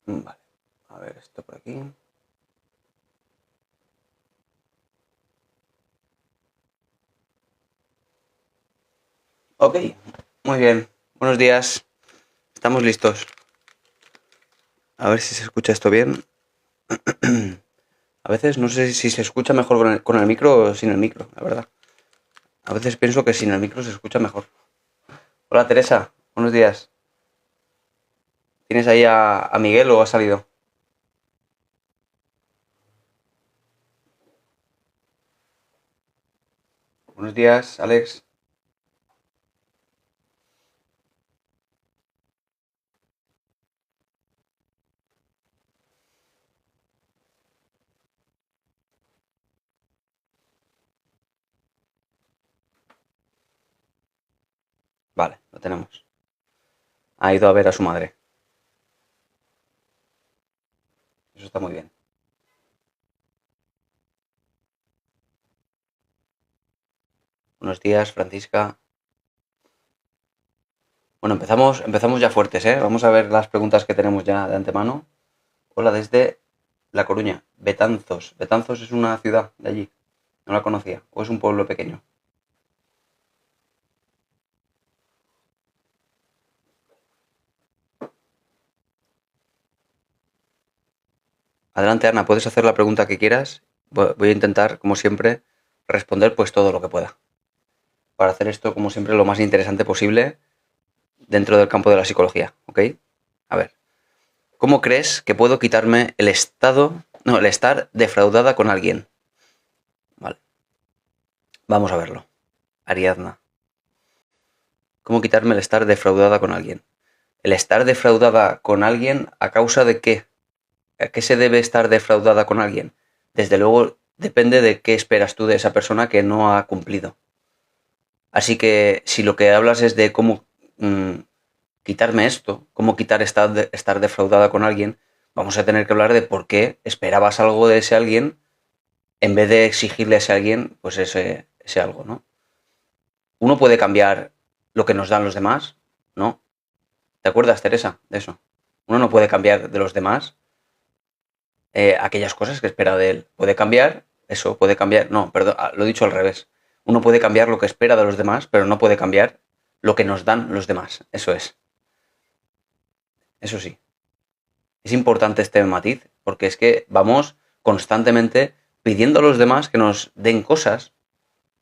Vale, a ver esto por aquí. Ok, muy bien. Buenos días. Estamos listos. A ver si se escucha esto bien. A veces no sé si se escucha mejor con el micro o sin el micro, la verdad. A veces pienso que sin el micro se escucha mejor. Hola Teresa, buenos días. ¿Tienes ahí a Miguel o ha salido? Buenos días, Alex. Vale, lo tenemos. Ha ido a ver a su madre. Eso está muy bien. Buenos días, Francisca. Bueno, empezamos ya fuertes, ¿eh? Vamos a ver las preguntas que tenemos ya de antemano. Hola desde La Coruña, Betanzos. Betanzos es una ciudad de allí. No la conocía. ¿O es un pueblo pequeño? Adelante, Ana, puedes hacer la pregunta que quieras. Voy a intentar, como siempre, responder pues todo lo que pueda. Para hacer esto, como siempre, lo más interesante posible dentro del campo de la psicología, ¿ok? A ver, ¿cómo crees que puedo quitarme el estar defraudada con alguien? Vale, vamos a verlo. Ariadna, ¿cómo quitarme el estar defraudada con alguien? ¿El estar defraudada con alguien a causa de qué? ¿A qué se debe estar defraudada con alguien? Desde luego, depende de qué esperas tú de esa persona que no ha cumplido. Así que si lo que hablas es de cómo quitarme esto, cómo quitar estar defraudada con alguien, vamos a tener que hablar de por qué esperabas algo de ese alguien en vez de exigirle a ese alguien pues ese algo, ¿no? Uno puede cambiar lo que nos dan los demás, ¿no? ¿Te acuerdas, Teresa, de eso? Uno no puede cambiar de los demás aquellas cosas que espera de él. Puede cambiar, eso, puede cambiar, no, perdón, lo he dicho al revés. Uno puede cambiar lo que espera de los demás, pero no puede cambiar lo que nos dan los demás. Eso es, eso sí. Es importante este matiz, porque es que vamos constantemente pidiendo a los demás que nos den cosas,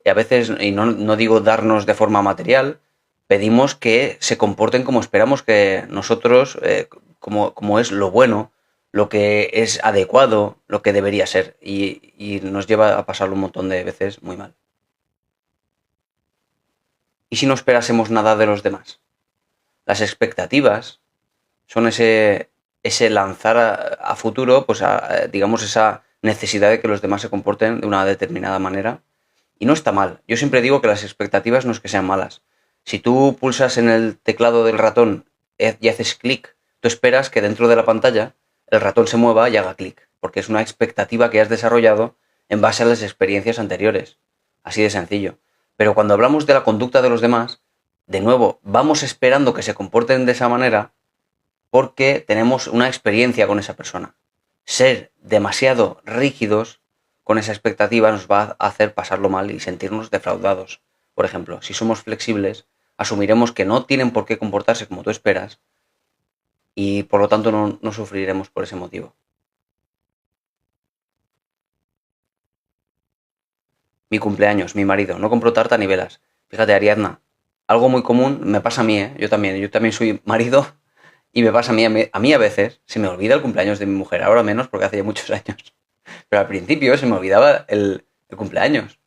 y a veces, y no digo darnos de forma material, pedimos que se comporten como esperamos que nosotros, como es lo bueno, lo que es adecuado, lo que debería ser, y nos lleva a pasarlo un montón de veces muy mal. ¿Y si no esperásemos nada de los demás? Las expectativas son ese lanzar a futuro, pues digamos, esa necesidad de que los demás se comporten de una determinada manera. Y no está mal. Yo siempre digo que las expectativas no es que sean malas. Si tú pulsas en el teclado del ratón y haces clic, tú esperas que dentro de la pantalla el ratón se mueva y haga clic, porque es una expectativa que has desarrollado en base a las experiencias anteriores. Así de sencillo. Pero cuando hablamos de la conducta de los demás, de nuevo, vamos esperando que se comporten de esa manera porque tenemos una experiencia con esa persona. Ser demasiado rígidos con esa expectativa nos va a hacer pasarlo mal y sentirnos defraudados. Por ejemplo, si somos flexibles, asumiremos que no tienen por qué comportarse como tú esperas y por lo tanto no sufriremos por ese motivo. Mi cumpleaños, mi marido, no compró tarta ni velas. Fíjate, Ariadna, algo muy común me pasa a mí, ¿eh? Yo también soy marido y me pasa a mí a veces se me olvida el cumpleaños de mi mujer, ahora menos porque hace ya muchos años. Pero al principio se me olvidaba el cumpleaños.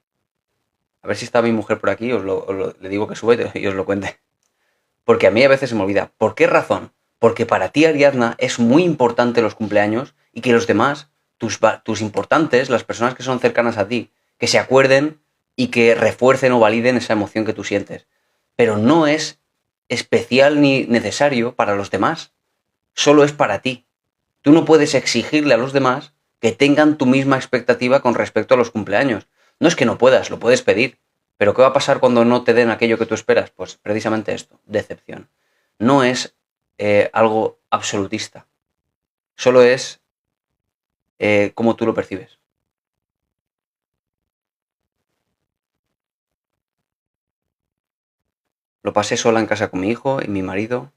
A ver si está mi mujer por aquí, le digo que sube y os lo cuente. Porque a mí a veces se me olvida. ¿Por qué razón? Porque para ti, Ariadna, es muy importante los cumpleaños y que los demás, tus importantes, las personas que son cercanas a ti, que se acuerden y que refuercen o validen esa emoción que tú sientes. Pero no es especial ni necesario para los demás. Solo es para ti. Tú no puedes exigirle a los demás que tengan tu misma expectativa con respecto a los cumpleaños. No es que no puedas, lo puedes pedir. Pero ¿qué va a pasar cuando no te den aquello que tú esperas? Pues precisamente esto, decepción. No es algo absolutista. solo es cómo tú lo percibes. Lo pasé sola en casa con mi hijo y mi marido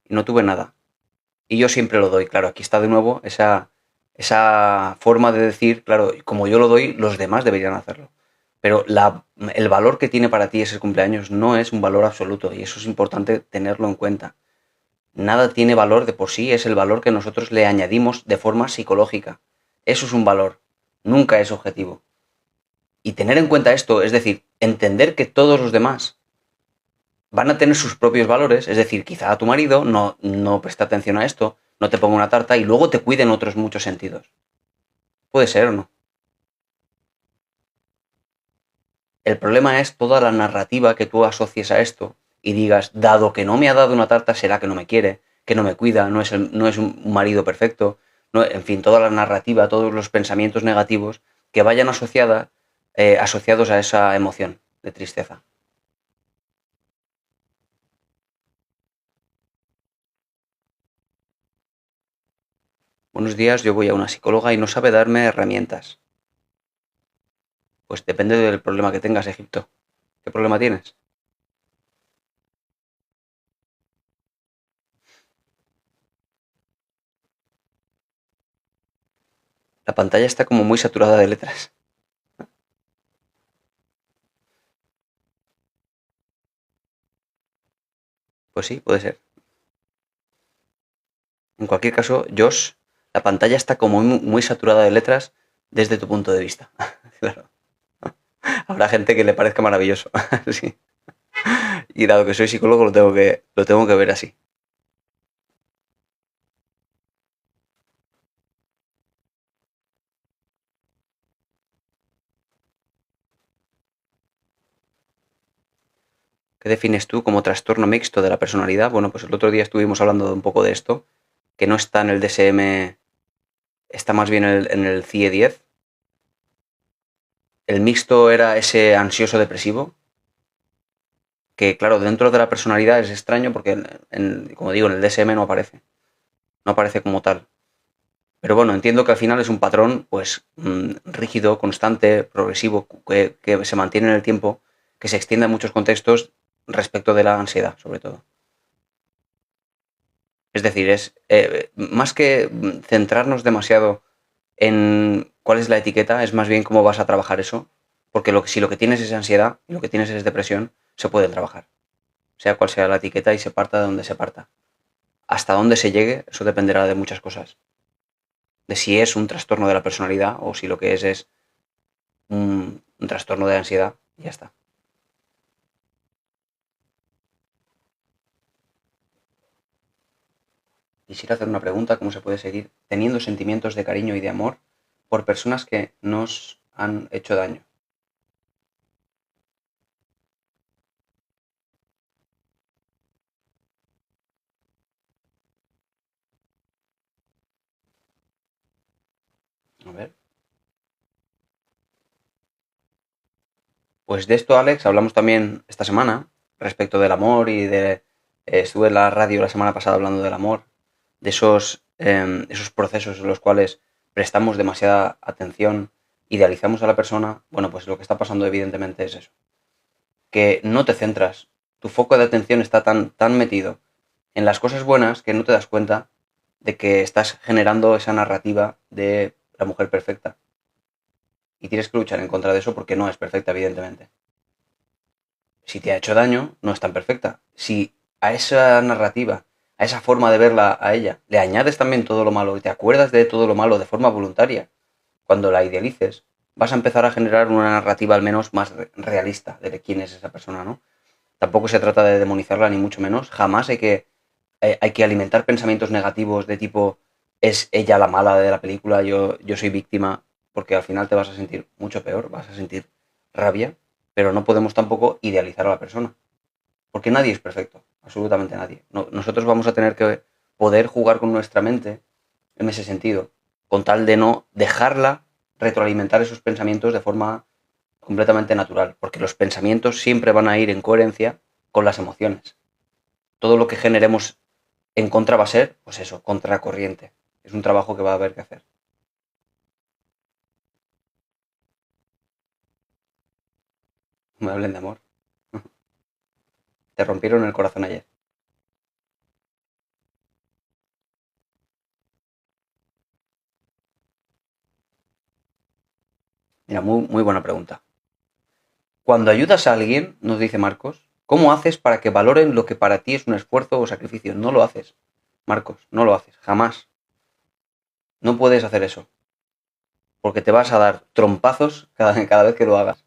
y no tuve nada. Y yo siempre lo doy, claro, aquí está de nuevo esa forma de decir, claro, como yo lo doy, los demás deberían hacerlo. Pero el valor que tiene para ti ese cumpleaños no es un valor absoluto y eso es importante tenerlo en cuenta. Nada tiene valor de por sí, es el valor que nosotros le añadimos de forma psicológica. Eso es un valor, nunca es objetivo. Y tener en cuenta esto, es decir, entender que todos los demás van a tener sus propios valores, es decir, quizá a tu marido no presta atención a esto, no te ponga una tarta y luego te cuide en otros muchos sentidos. Puede ser o no. El problema es toda la narrativa que tú asocies a esto y digas, dado que no me ha dado una tarta, será que no me quiere, que no me cuida, no es un marido perfecto, no, en fin, toda la narrativa, todos los pensamientos negativos que vayan asociados a esa emoción de tristeza. Buenos días, yo voy a una psicóloga y no sabe darme herramientas. Pues depende del problema que tengas, Egipto. ¿Qué problema tienes? La pantalla está como muy saturada de letras. Pues sí, puede ser. En cualquier caso, Josh, la pantalla está como muy saturada de letras desde tu punto de vista. Claro. Habrá gente que le parezca maravilloso. Sí. Y dado que soy psicólogo, lo tengo que ver así. ¿Qué defines tú como trastorno mixto de la personalidad? Bueno, pues el otro día estuvimos hablando de un poco de esto, que no está en el DSM, está más bien en el CIE-10. El mixto era ese ansioso depresivo, que claro, dentro de la personalidad es extraño porque, como digo, en el DSM no aparece como tal. Pero bueno, entiendo que al final es un patrón pues rígido, constante, progresivo, que se mantiene en el tiempo, que se extiende en muchos contextos respecto de la ansiedad, sobre todo. Es decir, es más que centrarnos demasiado en cuál es la etiqueta, es más bien cómo vas a trabajar eso, porque si lo que tienes es ansiedad y lo que tienes es depresión, se pueden trabajar, sea cual sea la etiqueta y se parta de donde se parta. Hasta dónde se llegue, eso dependerá de muchas cosas. De si es un trastorno de la personalidad o si lo que es un trastorno de ansiedad y ya está. Quisiera hacer una pregunta, ¿cómo se puede seguir teniendo sentimientos de cariño y de amor por personas que nos han hecho daño? A ver. Pues de esto, Alex, hablamos también esta semana respecto del amor y estuve en la radio la semana pasada hablando del amor, de esos procesos en los cuales prestamos demasiada atención, idealizamos a la persona. Bueno, pues lo que está pasando evidentemente es eso, que no te centras, tu foco de atención está tan metido en las cosas buenas que no te das cuenta de que estás generando esa narrativa de la mujer perfecta. Y tienes que luchar en contra de eso porque no es perfecta, evidentemente. Si te ha hecho daño, no es tan perfecta. Si a esa narrativa, a esa forma de verla a ella, le añades también todo lo malo y te acuerdas de todo lo malo de forma voluntaria, cuando la idealices, vas a empezar a generar una narrativa al menos más realista de quién es esa persona, ¿no? Tampoco se trata de demonizarla, ni mucho menos. Jamás hay que alimentar pensamientos negativos de tipo, es ella la mala de la película, yo soy víctima, porque al final te vas a sentir mucho peor, vas a sentir rabia, pero no podemos tampoco idealizar a la persona, porque nadie es perfecto, absolutamente nadie. Nosotros vamos a tener que poder jugar con nuestra mente en ese sentido, con tal de no dejarla retroalimentar esos pensamientos de forma completamente natural, porque los pensamientos siempre van a ir en coherencia con las emociones. Todo lo que generemos en contra va a ser, pues eso, contracorriente. Es un trabajo que va a haber que hacer. Me hablen de amor. Te rompieron el corazón ayer. Mira, muy buena pregunta. Cuando ayudas a alguien, nos dice Marcos, ¿cómo haces para que valoren lo que para ti es un esfuerzo o sacrificio? No lo haces, Marcos, no lo haces, jamás. No puedes hacer eso, porque te vas a dar trompazos cada vez que lo hagas.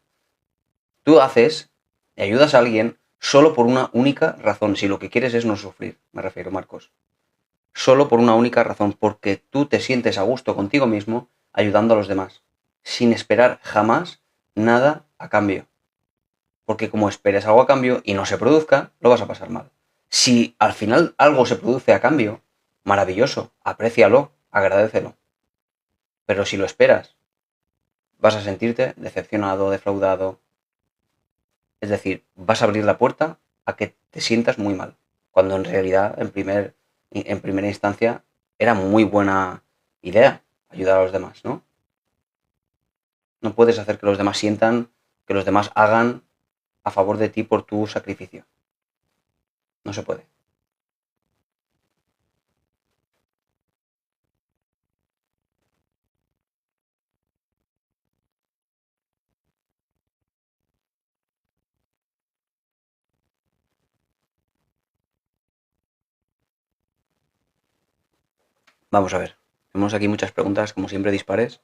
Tú haces y ayudas a alguien solo por una única razón, si lo que quieres es no sufrir, me refiero, Marcos. Solo por una única razón, porque tú te sientes a gusto contigo mismo ayudando a los demás, sin esperar jamás nada a cambio. Porque como esperes algo a cambio y no se produzca, lo vas a pasar mal. Si al final algo se produce a cambio, maravilloso, aprécialo, agradécelo. Pero si lo esperas, vas a sentirte decepcionado, defraudado. Es decir, vas a abrir la puerta a que te sientas muy mal. Cuando en realidad, en primera instancia, era muy buena idea ayudar a los demás, ¿no? No puedes hacer que los demás sientan, que los demás hagan a favor de ti por tu sacrificio. No se puede. Vamos a ver. Tenemos aquí muchas preguntas, como siempre, dispares.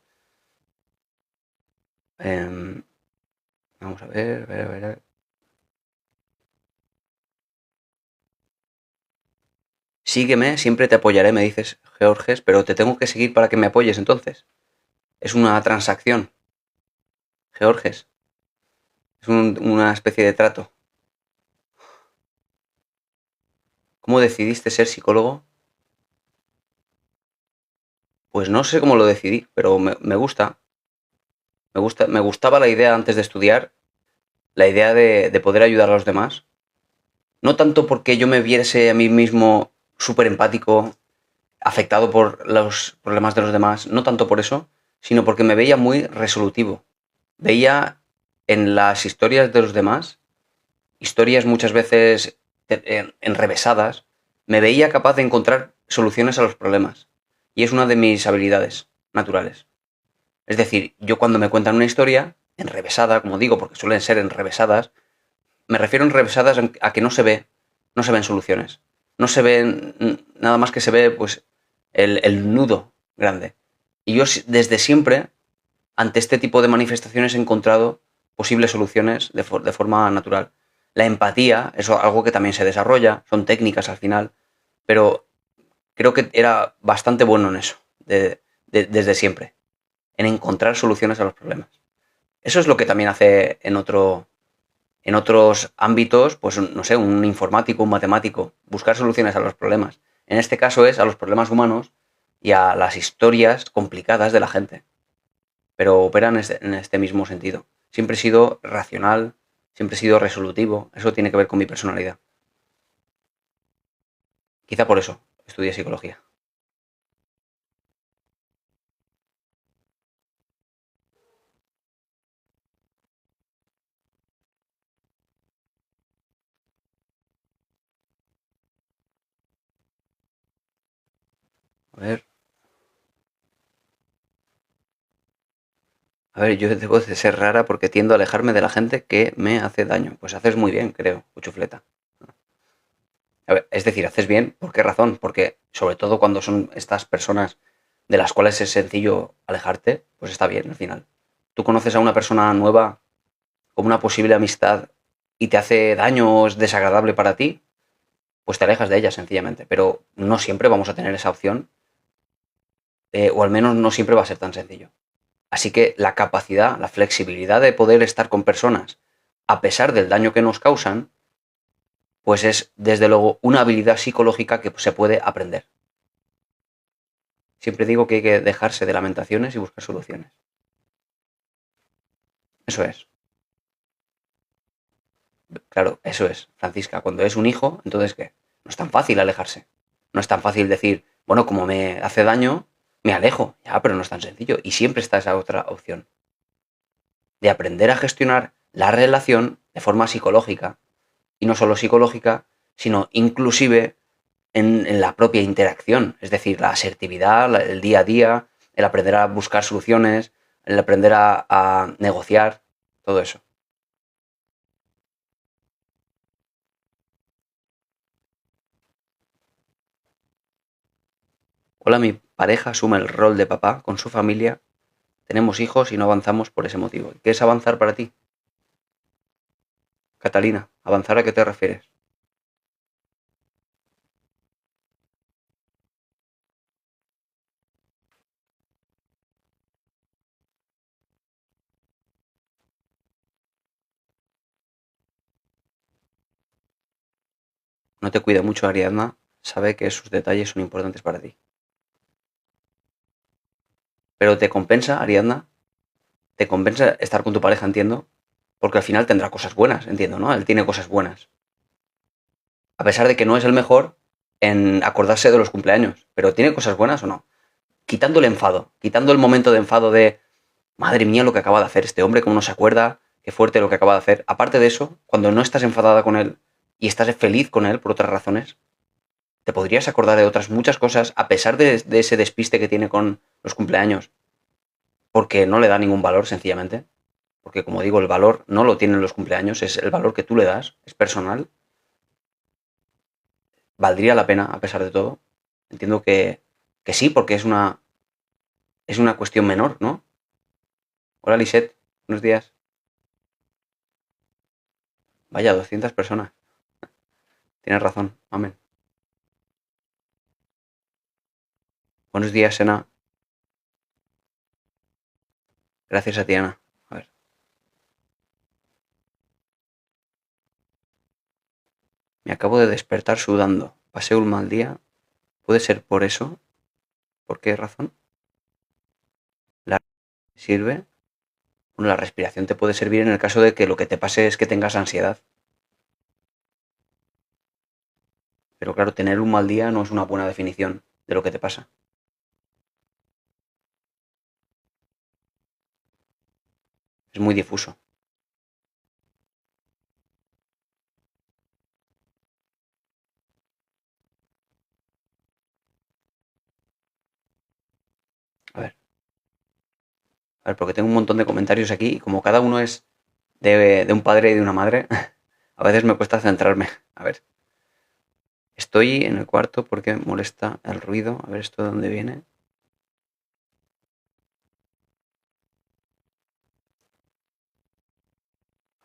Vamos a ver, a ver, a ver. Sígueme, siempre te apoyaré, me dices, Georges, pero te tengo que seguir para que me apoyes entonces. Es una transacción, Georges. Es una especie de trato. ¿Cómo decidiste ser psicólogo? Pues no sé cómo lo decidí, pero me gusta. Me gustaba la idea antes de estudiar, la idea de poder ayudar a los demás. No tanto porque yo me viese a mí mismo súper empático, afectado por los problemas de los demás, no tanto por eso, sino porque me veía muy resolutivo. Veía en las historias de los demás, historias muchas veces enrevesadas, me veía capaz de encontrar soluciones a los problemas. Y es una de mis habilidades naturales. Es decir, yo cuando me cuentan una historia, enrevesada, como digo, porque suelen ser enrevesadas, me refiero enrevesadas a que no se ven soluciones. No se ven, nada más que se ve pues el nudo grande. Y yo desde siempre, ante este tipo de manifestaciones, he encontrado posibles soluciones de forma natural. La empatía es algo que también se desarrolla, son técnicas al final, pero creo que era bastante bueno en eso, desde siempre, en encontrar soluciones a los problemas. Eso es lo que también hace en otros ámbitos, pues no sé, un informático, un matemático, buscar soluciones a los problemas. En este caso es a los problemas humanos y a las historias complicadas de la gente, pero operan en este mismo sentido. Siempre he sido racional, siempre he sido resolutivo, eso tiene que ver con mi personalidad. Quizá por eso estudié psicología. A ver, yo debo de ser rara porque tiendo a alejarme de la gente que me hace daño. Pues haces muy bien, creo, cuchufleta. A ver, es decir, haces bien, ¿por qué razón? Porque sobre todo cuando son estas personas de las cuales es sencillo alejarte, pues está bien al final. Tú conoces a una persona nueva como una posible amistad y te hace daño o es desagradable para ti, pues te alejas de ella sencillamente. Pero no siempre vamos a tener esa opción, o al menos no siempre va a ser tan sencillo. Así que la capacidad, la flexibilidad de poder estar con personas a pesar del daño que nos causan, pues es desde luego una habilidad psicológica que se puede aprender. Siempre digo que hay que dejarse de lamentaciones y buscar soluciones. Eso es. Claro, eso es, Francisca. Cuando es un hijo, entonces ¿qué? No es tan fácil alejarse. No es tan fácil decir, Bueno, como me hace daño, me alejo. Ya, pero no es tan sencillo. Y siempre está esa otra opción. De aprender a gestionar la relación de forma psicológica. Y no solo psicológica, sino inclusive en la propia interacción. Es decir, la asertividad, el día a día, el aprender a buscar soluciones, el aprender a negociar, todo eso. Hola, mi pareja asume el rol de papá con su familia. Tenemos hijos y no avanzamos por ese motivo. ¿Qué es avanzar para ti? Catalina, ¿avanzar a qué te refieres? No te cuida mucho Ariadna, sabe que sus detalles son importantes para ti. Pero te compensa, Ariadna, te compensa estar con tu pareja, entiendo, porque al final tendrá cosas buenas, entiendo, ¿no? Él tiene cosas buenas. A pesar de que no es el mejor en acordarse de los cumpleaños, pero ¿tiene cosas buenas o no? Quitando el enfado, quitando el momento de enfado de, madre mía, lo que acaba de hacer este hombre, cómo no se acuerda, qué fuerte lo que acaba de hacer. Aparte de eso, cuando no estás enfadada con él y estás feliz con él por otras razones, te podrías acordar de otras muchas cosas a pesar de ese despiste que tiene con los cumpleaños, porque no le da ningún valor sencillamente. Porque como digo, el valor no lo tienen los cumpleaños, es el valor que tú le das, es personal. Valdría la pena a pesar de todo. Entiendo que sí, porque es una cuestión menor, ¿no? Hola Lisette, buenos días. Vaya, 200 personas. Tienes razón, amén. Buenos días, Sena. Gracias a ti, Ana. A ver. Me acabo de despertar sudando. Pasé un mal día. ¿Puede ser por eso? ¿Por qué razón? ¿La sirve? Bueno, la respiración te puede servir en el caso de que lo que te pase es que tengas ansiedad. Pero claro, tener un mal día no es una buena definición de lo que te pasa. Es muy difuso. A ver, a ver, porque tengo un montón de comentarios aquí y como cada uno es de un padre y de una madre, a veces me cuesta centrarme. A ver, estoy en el cuarto porque molesta el ruido. A ver esto de dónde viene.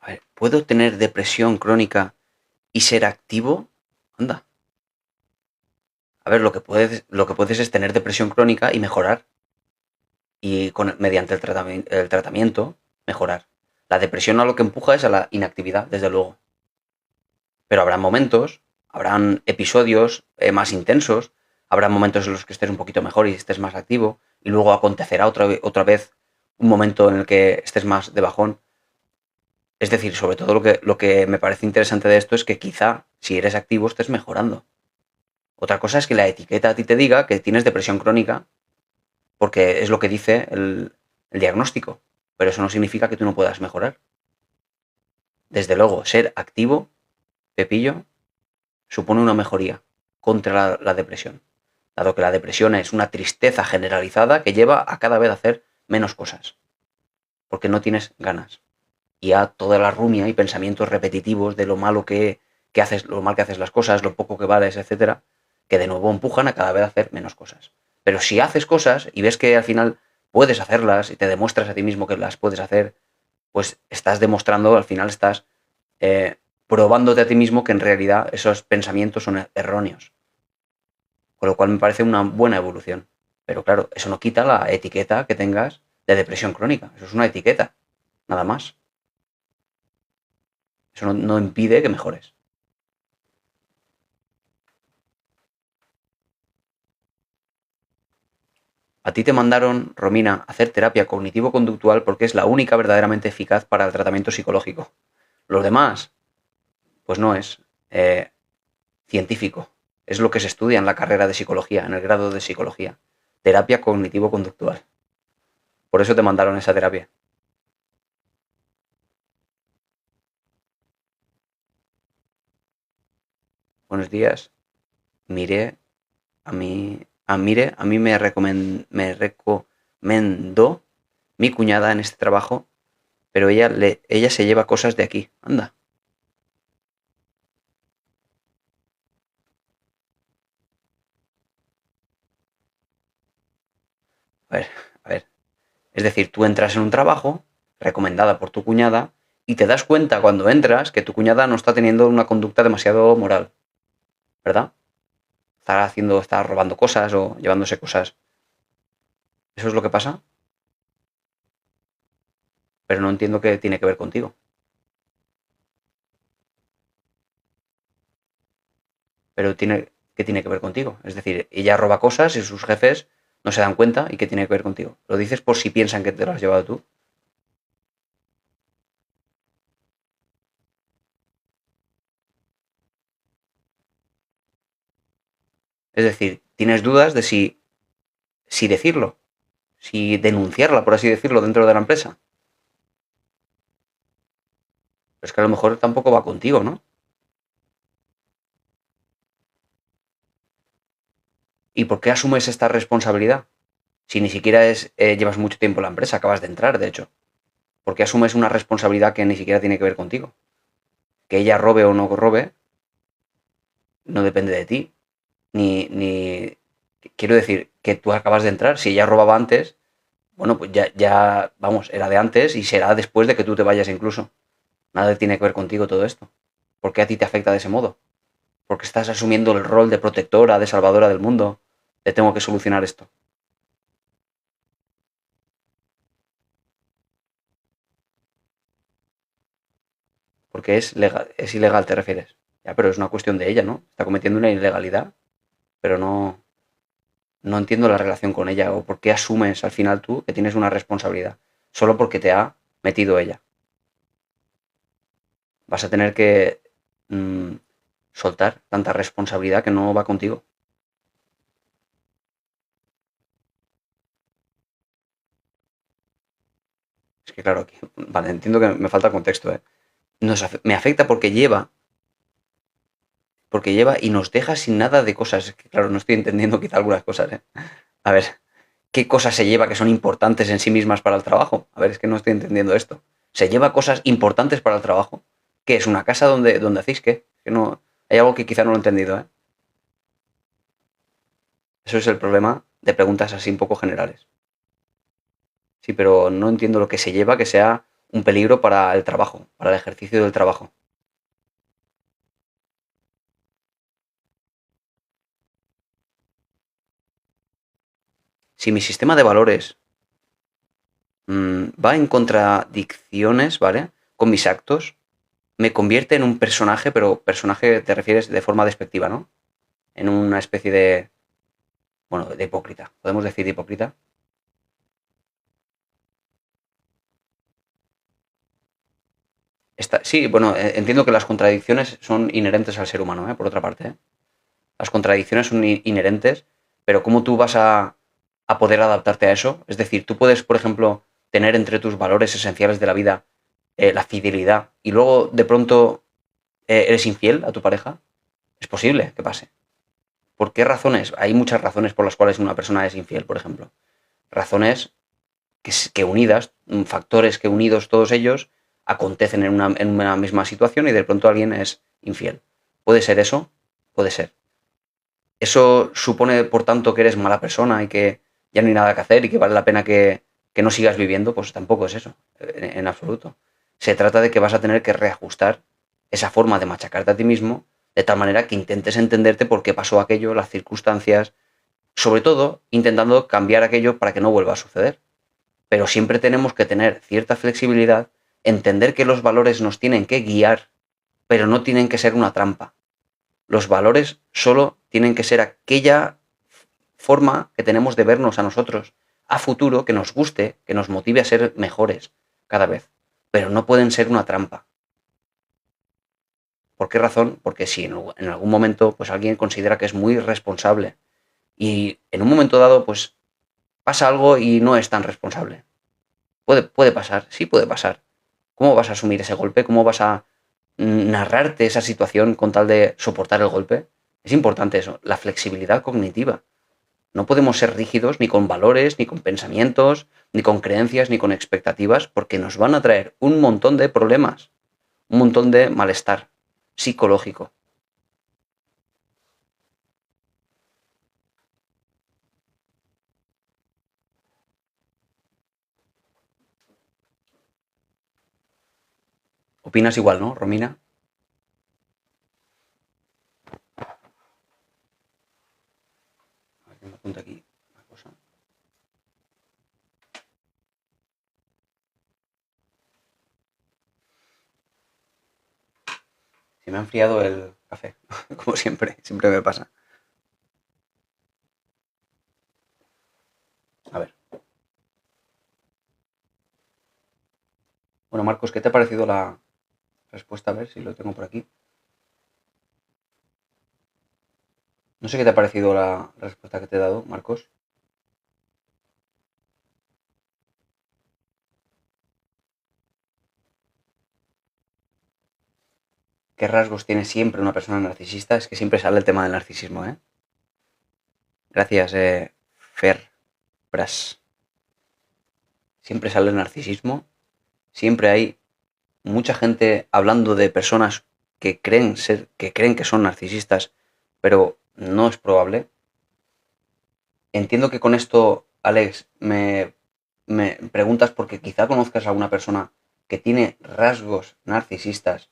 A ver, ¿puedo tener depresión crónica y ser activo? Anda. A ver, lo que puedes es tener depresión crónica y mejorar. Y mediante el tratamiento, mejorar. La depresión a lo que empuja es a la inactividad, desde luego. Pero habrá momentos, habrán episodios más intensos, habrá momentos en los que estés un poquito mejor y estés más activo, y luego acontecerá otra vez un momento en el que estés más de bajón. Es decir, sobre todo lo que me parece interesante de esto es que quizá si eres activo estés mejorando. Otra cosa es que la etiqueta a ti te diga que tienes depresión crónica, porque es lo que dice el diagnóstico, pero eso no significa que tú no puedas mejorar. Desde luego, ser activo, Pepillo, supone una mejoría contra la depresión, dado que la depresión es una tristeza generalizada que lleva a cada vez hacer menos cosas, porque no tienes ganas. Y a toda la rumia y pensamientos repetitivos de lo malo que haces, lo mal que haces las cosas, lo poco que vales, etcétera, que de nuevo empujan a cada vez hacer menos cosas. Pero si haces cosas y ves que al final puedes hacerlas y te demuestras a ti mismo que las puedes hacer, pues estás demostrando, al final estás probándote a ti mismo que en realidad esos pensamientos son erróneos. Con lo cual me parece una buena evolución. Pero claro, eso no quita la etiqueta que tengas de depresión crónica. Eso es una etiqueta, nada más. Eso no impide que mejores. A ti te mandaron, Romina, a hacer terapia cognitivo-conductual porque es la única verdaderamente eficaz para el tratamiento psicológico. Los demás, pues no es científico. Es lo que se estudia en la carrera de psicología, en el grado de psicología. Terapia cognitivo-conductual. Por eso te mandaron esa terapia. Buenos días. Mire, a mí me recomendó mi cuñada en este trabajo, pero ella se lleva cosas de aquí. Anda. A ver, a ver. Es decir, tú entras en un trabajo recomendada por tu cuñada y te das cuenta cuando entras que tu cuñada no está teniendo una conducta demasiado moral, ¿verdad? Está robando cosas o llevándose cosas. ¿Eso es lo que pasa? Pero no entiendo qué tiene que ver contigo. Pero ¿qué tiene que ver contigo? Es decir, ella roba cosas y sus jefes no se dan cuenta y qué tiene que ver contigo. Lo dices por si piensan que te lo has llevado tú. Es decir, tienes dudas de si decirlo, si denunciarla, por así decirlo, dentro de la empresa. Pero es que a lo mejor tampoco va contigo, ¿no? ¿Y por qué asumes esta responsabilidad? Si ni siquiera llevas mucho tiempo en la empresa, acabas de entrar, de hecho. ¿Por qué asumes una responsabilidad que ni siquiera tiene que ver contigo? Que ella robe o no robe, no depende de ti. Ni quiero decir que tú acabas de entrar. Si ella robaba antes, bueno, pues vamos, era de antes y será después de que tú te vayas incluso. Nada tiene que ver contigo todo esto. ¿Por qué a ti te afecta de ese modo? Porque estás asumiendo el rol de protectora, de salvadora del mundo. Te tengo que solucionar esto. Porque es ilegal, te refieres. Ya, pero es una cuestión de ella, ¿no? Está cometiendo una ilegalidad, pero no entiendo la relación con ella o por qué asumes al final tú que tienes una responsabilidad. Solo porque te ha metido ella. Vas a tener que mm, soltar tanta responsabilidad que no va contigo. Es que claro, vale, entiendo que me falta contexto, ¿eh? Me afecta porque lleva y nos deja sin nada de cosas. Es que claro, no estoy entendiendo quizá algunas cosas, ¿eh? A ver, ¿qué cosas se lleva que son importantes en sí mismas para el trabajo? A ver, es que no estoy entendiendo esto. ¿Se lleva cosas importantes para el trabajo? ¿Qué es una casa donde hacéis qué? Que no, hay algo que quizá no lo he entendido, ¿eh? Eso es el problema de preguntas así un poco generales. Sí, pero no entiendo lo que se lleva que sea un peligro para el trabajo, para el ejercicio del trabajo. Si mi sistema de valores va en contradicciones, ¿vale? Con mis actos, me convierte en un personaje, pero personaje te refieres de forma despectiva, ¿no? En una especie de, bueno, de hipócrita. ¿Podemos decir de hipócrita? Sí, bueno, entiendo que las contradicciones son inherentes al ser humano, ¿eh? Por otra parte, ¿eh? Las contradicciones son inherentes, pero ¿cómo tú vas a poder adaptarte a eso? Es decir, tú puedes, por ejemplo, tener entre tus valores esenciales de la vida la fidelidad y luego de pronto eres infiel a tu pareja. Es posible que pase. ¿Por qué razones? Hay muchas razones por las cuales una persona es infiel, por ejemplo. Razones que unidas, factores que unidos todos ellos, acontecen en una misma situación y de pronto alguien es infiel. ¿Puede ser eso? Puede ser. ¿Eso supone, por tanto, que eres mala persona y que ya no hay nada que hacer y que vale la pena que no sigas viviendo? Pues tampoco es eso, en absoluto. Se trata de que vas a tener que reajustar esa forma de machacarte a ti mismo de tal manera que intentes entenderte por qué pasó aquello, las circunstancias, sobre todo intentando cambiar aquello para que no vuelva a suceder. Pero siempre tenemos que tener cierta flexibilidad, entender que los valores nos tienen que guiar, pero no tienen que ser una trampa. Los valores solo tienen que ser aquella forma que tenemos de vernos a nosotros a futuro que nos guste, que nos motive a ser mejores cada vez. Pero no pueden ser una trampa. ¿Por qué razón? Porque si en algún momento pues alguien considera que es muy responsable y en un momento dado pues pasa algo y no es tan responsable. Puede pasar, sí puede pasar. ¿Cómo vas a asumir ese golpe? ¿Cómo vas a narrarte esa situación con tal de soportar el golpe? Es importante eso, la flexibilidad cognitiva. No podemos ser rígidos ni con valores, ni con pensamientos, ni con creencias, ni con expectativas, porque nos van a traer un montón de problemas, un montón de malestar psicológico. ¿Opinas igual, no, Romina? A ver, que me apunta aquí una cosa. Se me ha enfriado el café, como siempre me pasa. A ver. Bueno, Marcos, ¿qué te ha parecido la respuesta? A ver si lo tengo por aquí. No sé qué te ha parecido la respuesta que te he dado, Marcos. ¿Qué rasgos tiene siempre una persona narcisista? Es que siempre sale el tema del narcisismo, ¿eh? Gracias, Fer Bras. Siempre sale el narcisismo. Siempre hay mucha gente hablando de personas que creen que son narcisistas, pero no es probable. Entiendo que con esto, Alex, me preguntas porque quizá conozcas a una persona que tiene rasgos narcisistas.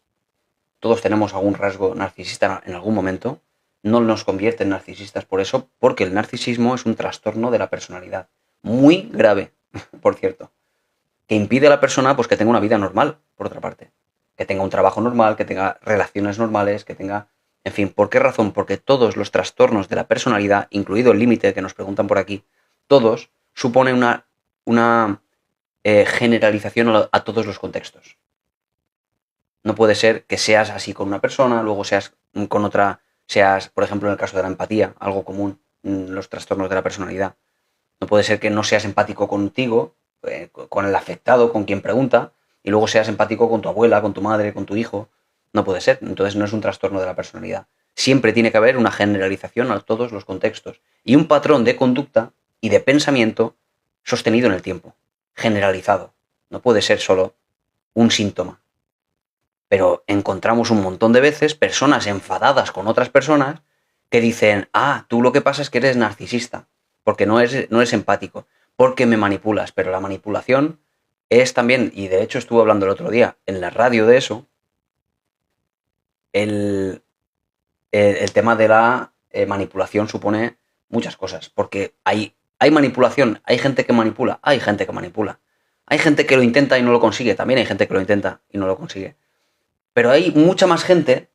Todos tenemos algún rasgo narcisista en algún momento. No nos convierte en narcisistas por eso, porque el narcisismo es un trastorno de la personalidad. Muy grave, por cierto. Que impide a la persona pues, que tenga una vida normal, por otra parte. Que tenga un trabajo normal, que tenga relaciones normales, que tenga... En fin, ¿por qué razón? Porque todos los trastornos de la personalidad, incluido el límite que nos preguntan por aquí, todos suponen una generalización a todos los contextos. No puede ser que seas así con una persona, luego seas con otra, seas, por ejemplo, en el caso de la empatía, algo común, los trastornos de la personalidad. No puede ser que no seas empático contigo, con el afectado, con quien pregunta, y luego seas empático con tu abuela, con tu madre, con tu hijo. No puede ser. Entonces no es un trastorno de la personalidad. Siempre tiene que haber una generalización a todos los contextos y un patrón de conducta y de pensamiento sostenido en el tiempo, generalizado. No puede ser solo un síntoma. Pero encontramos un montón de veces personas enfadadas con otras personas que dicen, ah, tú lo que pasa es que eres narcisista, porque no eres empático, porque me manipulas. Pero la manipulación es también, y de hecho estuve hablando el otro día en la radio de eso, el tema de la manipulación supone muchas cosas, porque hay manipulación, hay gente que manipula, hay gente que manipula. Hay gente que lo intenta y no lo consigue, también hay gente que lo intenta y no lo consigue. Pero hay mucha más gente,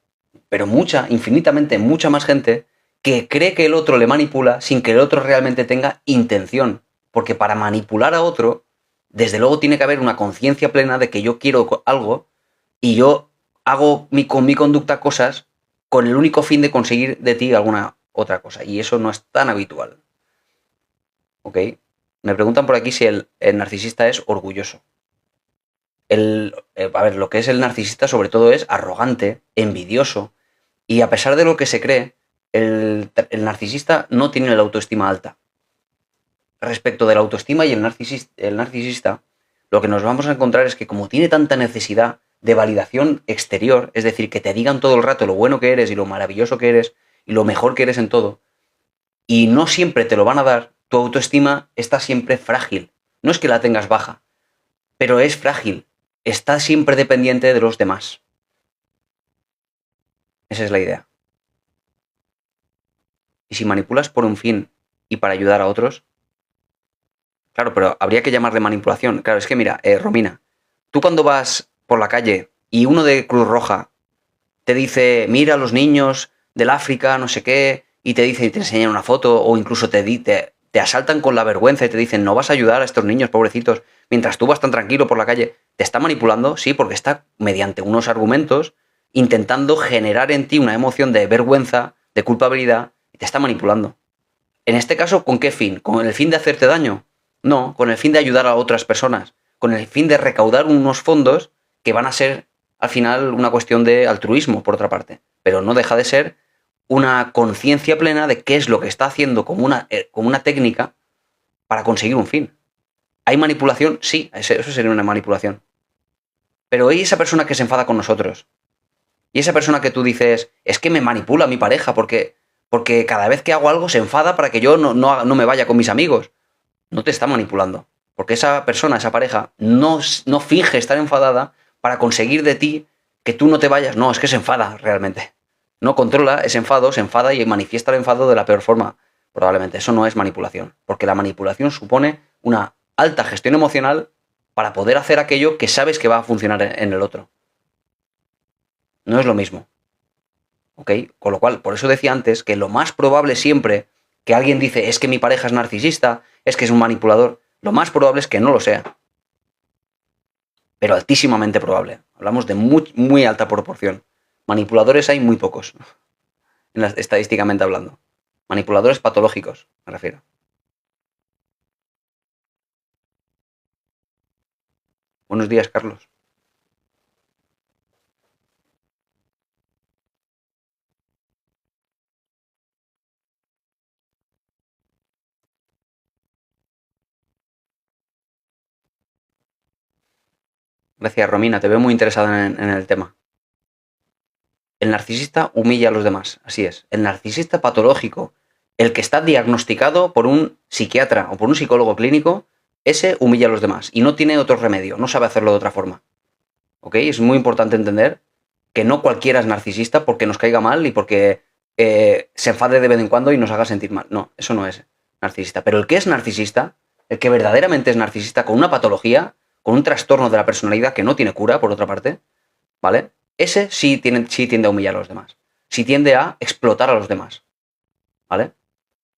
pero mucha, infinitamente mucha más gente, que cree que el otro le manipula sin que el otro realmente tenga intención. Porque para manipular a otro, desde luego tiene que haber una conciencia plena de que yo quiero algo y yo hago con mi conducta cosas con el único fin de conseguir de ti alguna otra cosa. Y eso no es tan habitual. ¿Ok? Me preguntan por aquí si el narcisista es orgulloso. A ver, lo que es el narcisista sobre todo es arrogante, envidioso, y a pesar de lo que se cree, el narcisista no tiene la autoestima alta. Respecto de la autoestima y el narcisista, lo que nos vamos a encontrar es que como tiene tanta necesidad de validación exterior, es decir, que te digan todo el rato lo bueno que eres y lo maravilloso que eres y lo mejor que eres en todo, y no siempre te lo van a dar, tu autoestima está siempre frágil. No es que la tengas baja, pero es frágil. Está siempre dependiente de los demás. Esa es la idea. Y si manipulas por un fin y para ayudar a otros, claro, pero habría que llamarle manipulación. Claro, es que mira, Romina, tú cuando vas por la calle y uno de Cruz Roja te dice, mira a los niños del África, no sé qué, y te dice y te enseñan una foto, o incluso te asaltan con la vergüenza y te dicen, no vas a ayudar a estos niños pobrecitos, mientras tú vas tan tranquilo por la calle, te está manipulando, sí, porque está mediante unos argumentos intentando generar en ti una emoción de vergüenza, de culpabilidad, y te está manipulando. En este caso, ¿con qué fin? ¿Con el fin de hacerte daño? No, con el fin de ayudar a otras personas, con el fin de recaudar unos fondos que van a ser, al final, una cuestión de altruismo, por otra parte. Pero no deja de ser una conciencia plena de qué es lo que está haciendo como una técnica para conseguir un fin. ¿Hay manipulación? Sí, eso sería una manipulación. Pero ¿y esa persona que se enfada con nosotros? Y esa persona que tú dices, es que me manipula mi pareja porque cada vez que hago algo se enfada para que yo no me vaya con mis amigos. No te está manipulando. Porque esa persona, esa pareja, no finge estar enfadada para conseguir de ti que tú no te vayas. No, es que se enfada realmente. No controla ese enfado, se enfada y manifiesta el enfado de la peor forma. Probablemente eso no es manipulación. Porque la manipulación supone una alta gestión emocional para poder hacer aquello que sabes que va a funcionar en el otro. No es lo mismo. ¿Ok? Con lo cual, por eso decía antes que lo más probable siempre que alguien dice es que mi pareja es narcisista, es que es un manipulador, lo más probable es que no lo sea. Pero altísimamente probable. Hablamos de muy, muy alta proporción. Manipuladores hay muy pocos, estadísticamente hablando. Manipuladores patológicos, me refiero. Buenos días, Carlos. Gracias, Romina. Te veo muy interesada en el tema. El narcisista humilla a los demás, así es. El narcisista patológico, el que está diagnosticado por un psiquiatra o por un psicólogo clínico, ese humilla a los demás y no tiene otro remedio, no sabe hacerlo de otra forma. ¿Ok? Es muy importante entender que no cualquiera es narcisista porque nos caiga mal y porque se enfade de vez en cuando y nos haga sentir mal. No, eso no es narcisista. Pero el que es narcisista, el que verdaderamente es narcisista con una patología, con un trastorno de la personalidad que no tiene cura, por otra parte, ¿vale? Ese sí tiende a humillar a los demás. Sí tiende a explotar a los demás. ¿Vale?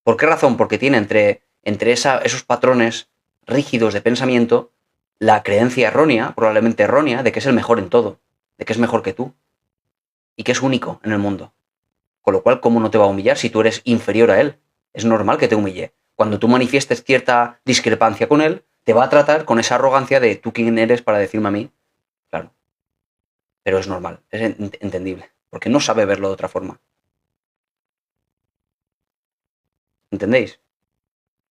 ¿Por qué razón? Porque tiene entre esos patrones rígidos de pensamiento la creencia errónea, probablemente errónea, de que es el mejor en todo, de que es mejor que tú y que es único en el mundo. Con lo cual, ¿cómo no te va a humillar si tú eres inferior a él? Es normal que te humille. Cuando tú manifiestes cierta discrepancia con él, te va a tratar con esa arrogancia de tú quién eres para decirme a mí. Claro. Pero es normal, es entendible, porque no sabe verlo de otra forma. ¿Entendéis?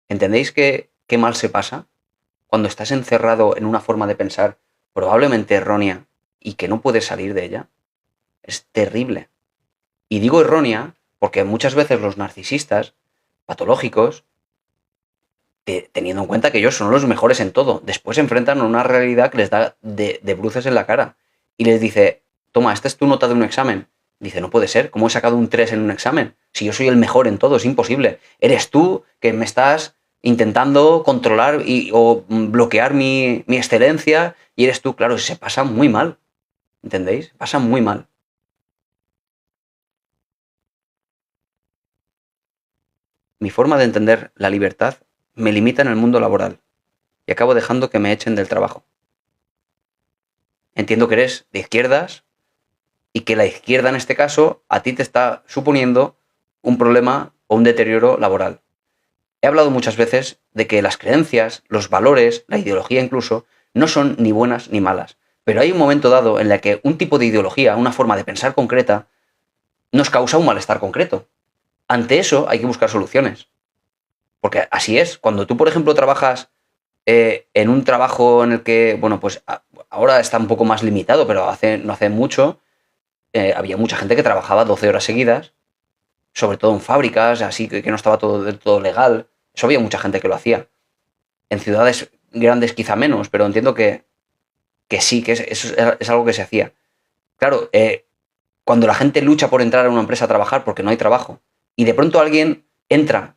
¿Entendéis qué mal se pasa cuando estás encerrado en una forma de pensar probablemente errónea y que no puedes salir de ella? Es terrible. Y digo errónea porque muchas veces los narcisistas patológicos, teniendo en cuenta que ellos son los mejores en todo, después se enfrentan a una realidad que les da de bruces en la cara y les dice, toma, esta es tu nota de un examen. Dice, no puede ser, ¿cómo he sacado un 3 en un examen? Si yo soy el mejor en todo, es imposible. Eres tú que me estás intentando controlar o bloquear mi excelencia y eres tú, claro, se pasa muy mal. ¿Entendéis? Pasa muy mal. Mi forma de entender la libertad me limita en el mundo laboral y acabo dejando que me echen del trabajo. Entiendo que eres de izquierdas y que la izquierda en este caso a ti te está suponiendo un problema o un deterioro laboral. He hablado muchas veces de que las creencias, los valores, la ideología incluso, no son ni buenas ni malas. Pero hay un momento dado en el que un tipo de ideología, una forma de pensar concreta, nos causa un malestar concreto. Ante eso hay que buscar soluciones. Porque así es. Cuando tú, por ejemplo, trabajas en un trabajo en el que, bueno, pues ahora está un poco más limitado, pero no hace mucho, había mucha gente que trabajaba 12 horas seguidas, sobre todo en fábricas, así que no estaba todo del todo legal. Eso había mucha gente que lo hacía. En ciudades grandes quizá menos, pero entiendo que sí, que eso es algo que se hacía. Claro, cuando la gente lucha por entrar a una empresa a trabajar porque no hay trabajo, y de pronto alguien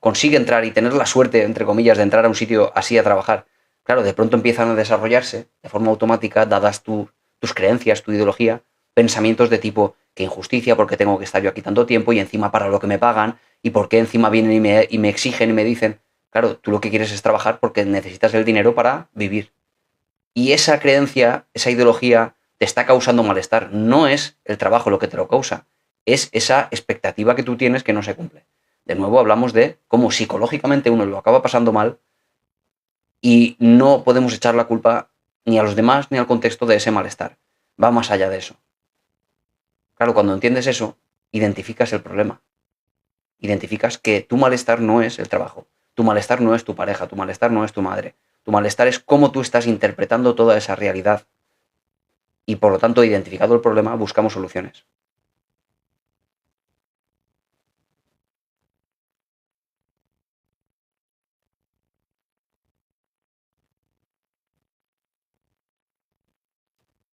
consigue entrar y tener la suerte, entre comillas, de entrar a un sitio así a trabajar, claro, de pronto empiezan a desarrollarse de forma automática, dadas tus creencias, tu ideología, pensamientos de tipo, qué injusticia, porque tengo que estar yo aquí tanto tiempo y encima para lo que me pagan, y por qué encima vienen y me exigen y me dicen, claro, tú lo que quieres es trabajar porque necesitas el dinero para vivir. Y esa creencia, esa ideología, te está causando malestar. No es el trabajo lo que te lo causa, es esa expectativa que tú tienes que no se cumple. De nuevo hablamos de cómo psicológicamente uno lo acaba pasando mal y no podemos echar la culpa ni a los demás ni al contexto de ese malestar. Va más allá de eso. Claro, cuando entiendes eso, identificas el problema. Identificas que tu malestar no es el trabajo, tu malestar no es tu pareja, tu malestar no es tu madre, tu malestar es cómo tú estás interpretando toda esa realidad. Y por lo tanto, identificado el problema, buscamos soluciones.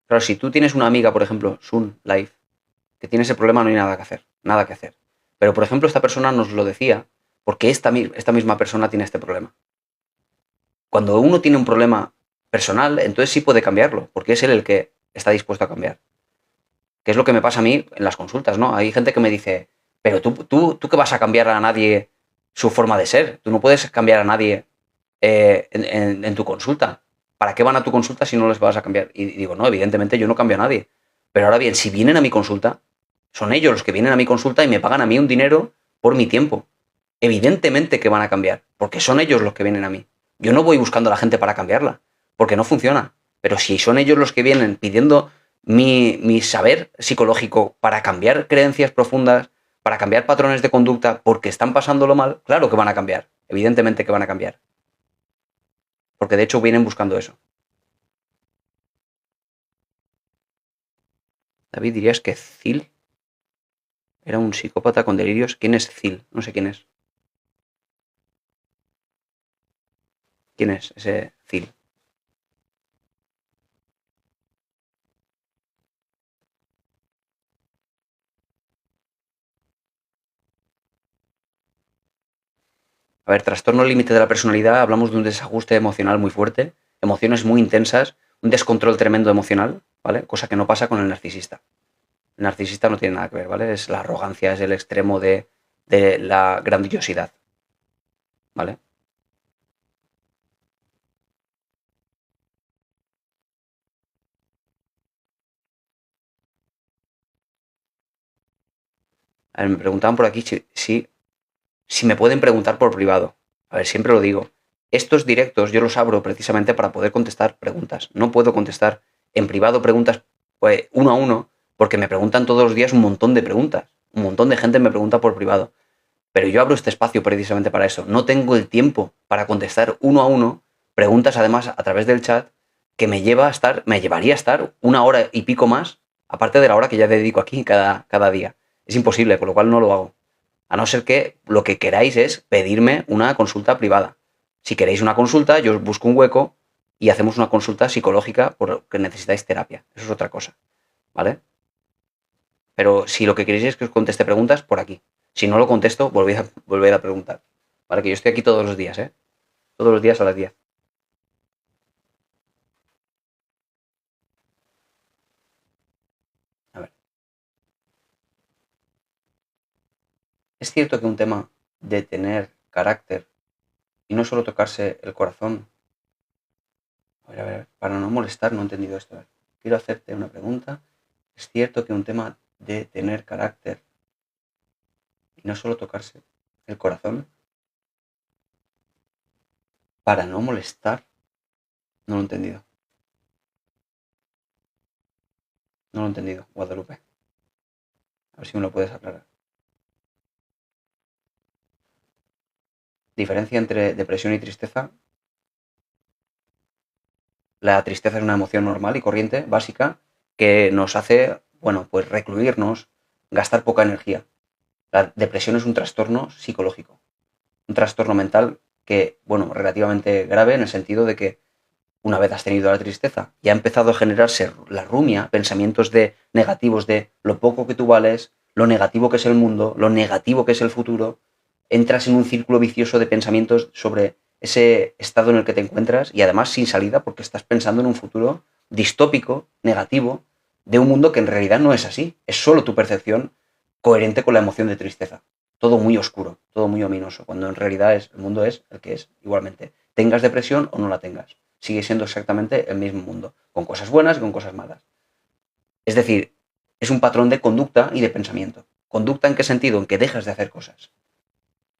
Claro, si tú tienes una amiga, por ejemplo, Sun Life, que tiene ese problema, no hay nada que hacer, nada que hacer. Pero, por ejemplo, esta persona nos lo decía porque esta misma persona tiene este problema. Cuando uno tiene un problema personal, entonces sí puede cambiarlo, porque es él el que está dispuesto a cambiar. Que es lo que me pasa a mí en las consultas, ¿no? Hay gente que me dice, pero tú ¿qué vas a cambiar a nadie su forma de ser? Tú no puedes cambiar a nadie en tu consulta. ¿Para qué van a tu consulta si no les vas a cambiar? Y digo, no, evidentemente yo no cambio a nadie. Pero ahora bien, si vienen a mi consulta, son ellos los que vienen a mi consulta y me pagan a mí un dinero por mi tiempo. Evidentemente que van a cambiar, porque son ellos los que vienen a mí. Yo no voy buscando a la gente para cambiarla, porque no funciona. Pero si son ellos los que vienen pidiendo mi saber psicológico para cambiar creencias profundas, para cambiar patrones de conducta, porque están pasándolo mal, claro que van a cambiar. Evidentemente que van a cambiar. Porque de hecho vienen buscando eso. David, ¿dirías que Zil era un psicópata con delirios? ¿Quién es Zil? No sé quién es. ¿Quién es ese Zil? A ver, trastorno límite de la personalidad, hablamos de un desajuste emocional muy fuerte, emociones muy intensas, un descontrol tremendo emocional, ¿vale? Cosa que no pasa con el narcisista. El narcisista no tiene nada que ver, ¿vale? Es la arrogancia, es el extremo de la grandiosidad, ¿vale? A ver, me preguntaban por aquí si me pueden preguntar por privado. A ver, siempre lo digo. Estos directos yo los abro precisamente para poder contestar preguntas. No puedo contestar en privado preguntas pues, uno a uno porque me preguntan todos los días un montón de preguntas. Un montón de gente me pregunta por privado. Pero yo abro este espacio precisamente para eso. No tengo el tiempo para contestar uno a uno preguntas además a través del chat que me llevaría a estar una hora y pico más, aparte de la hora que ya dedico aquí cada día. Es imposible, por lo cual no lo hago. A no ser que lo que queráis es pedirme una consulta privada. Si queréis una consulta, yo os busco un hueco y hacemos una consulta psicológica porque necesitáis terapia. Eso es otra cosa, ¿vale? Pero si lo que queréis es que os conteste preguntas, por aquí. Si no lo contesto, volvéis a preguntar. ¿Vale? Que yo estoy aquí todos los días, ¿eh? Todos los días a las 10. A ver. Es cierto que un tema de tener carácter y no solo tocarse el corazón. A ver, para no molestar, no he entendido esto. A ver, quiero hacerte una pregunta. Es cierto que un tema de tener carácter y no solo tocarse el corazón para no molestar. No lo he entendido. No lo he entendido, Guadalupe. A ver si me lo puedes aclarar. Diferencia entre depresión y tristeza. La tristeza es una emoción normal y corriente, básica, que nos hace, bueno, pues recluirnos, gastar poca energía. La depresión es un trastorno psicológico, un trastorno mental que, bueno, relativamente grave en el sentido de que una vez has tenido la tristeza y ha empezado a generarse la rumia, pensamientos de negativos de lo poco que tú vales, lo negativo que es el mundo, lo negativo que es el futuro, entras en un círculo vicioso de pensamientos sobre ese estado en el que te encuentras y además sin salida porque estás pensando en un futuro distópico, negativo, de un mundo que en realidad no es así, es solo tu percepción coherente con la emoción de tristeza. Todo muy oscuro, todo muy ominoso, cuando en realidad el mundo es el que es, igualmente. Tengas depresión o no la tengas, sigue siendo exactamente el mismo mundo, con cosas buenas y con cosas malas. Es decir, es un patrón de conducta y de pensamiento. ¿Conducta en qué sentido? En que dejas de hacer cosas.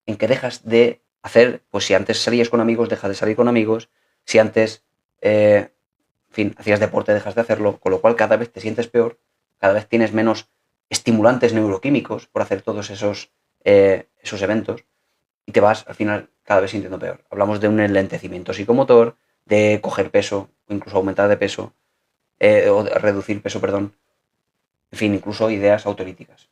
En que dejas de hacer, pues si antes salías con amigos, dejas de salir con amigos. Si antes, en fin, hacías deporte, dejas de hacerlo. Con lo cual cada vez te sientes peor, cada vez tienes menos estimulantes neuroquímicos por hacer todos esos eventos y te vas al final cada vez sintiendo peor. Hablamos de un enlentecimiento psicomotor, de coger peso, o incluso aumentar de peso, o de reducir peso, perdón. En fin, incluso ideas autolíticas.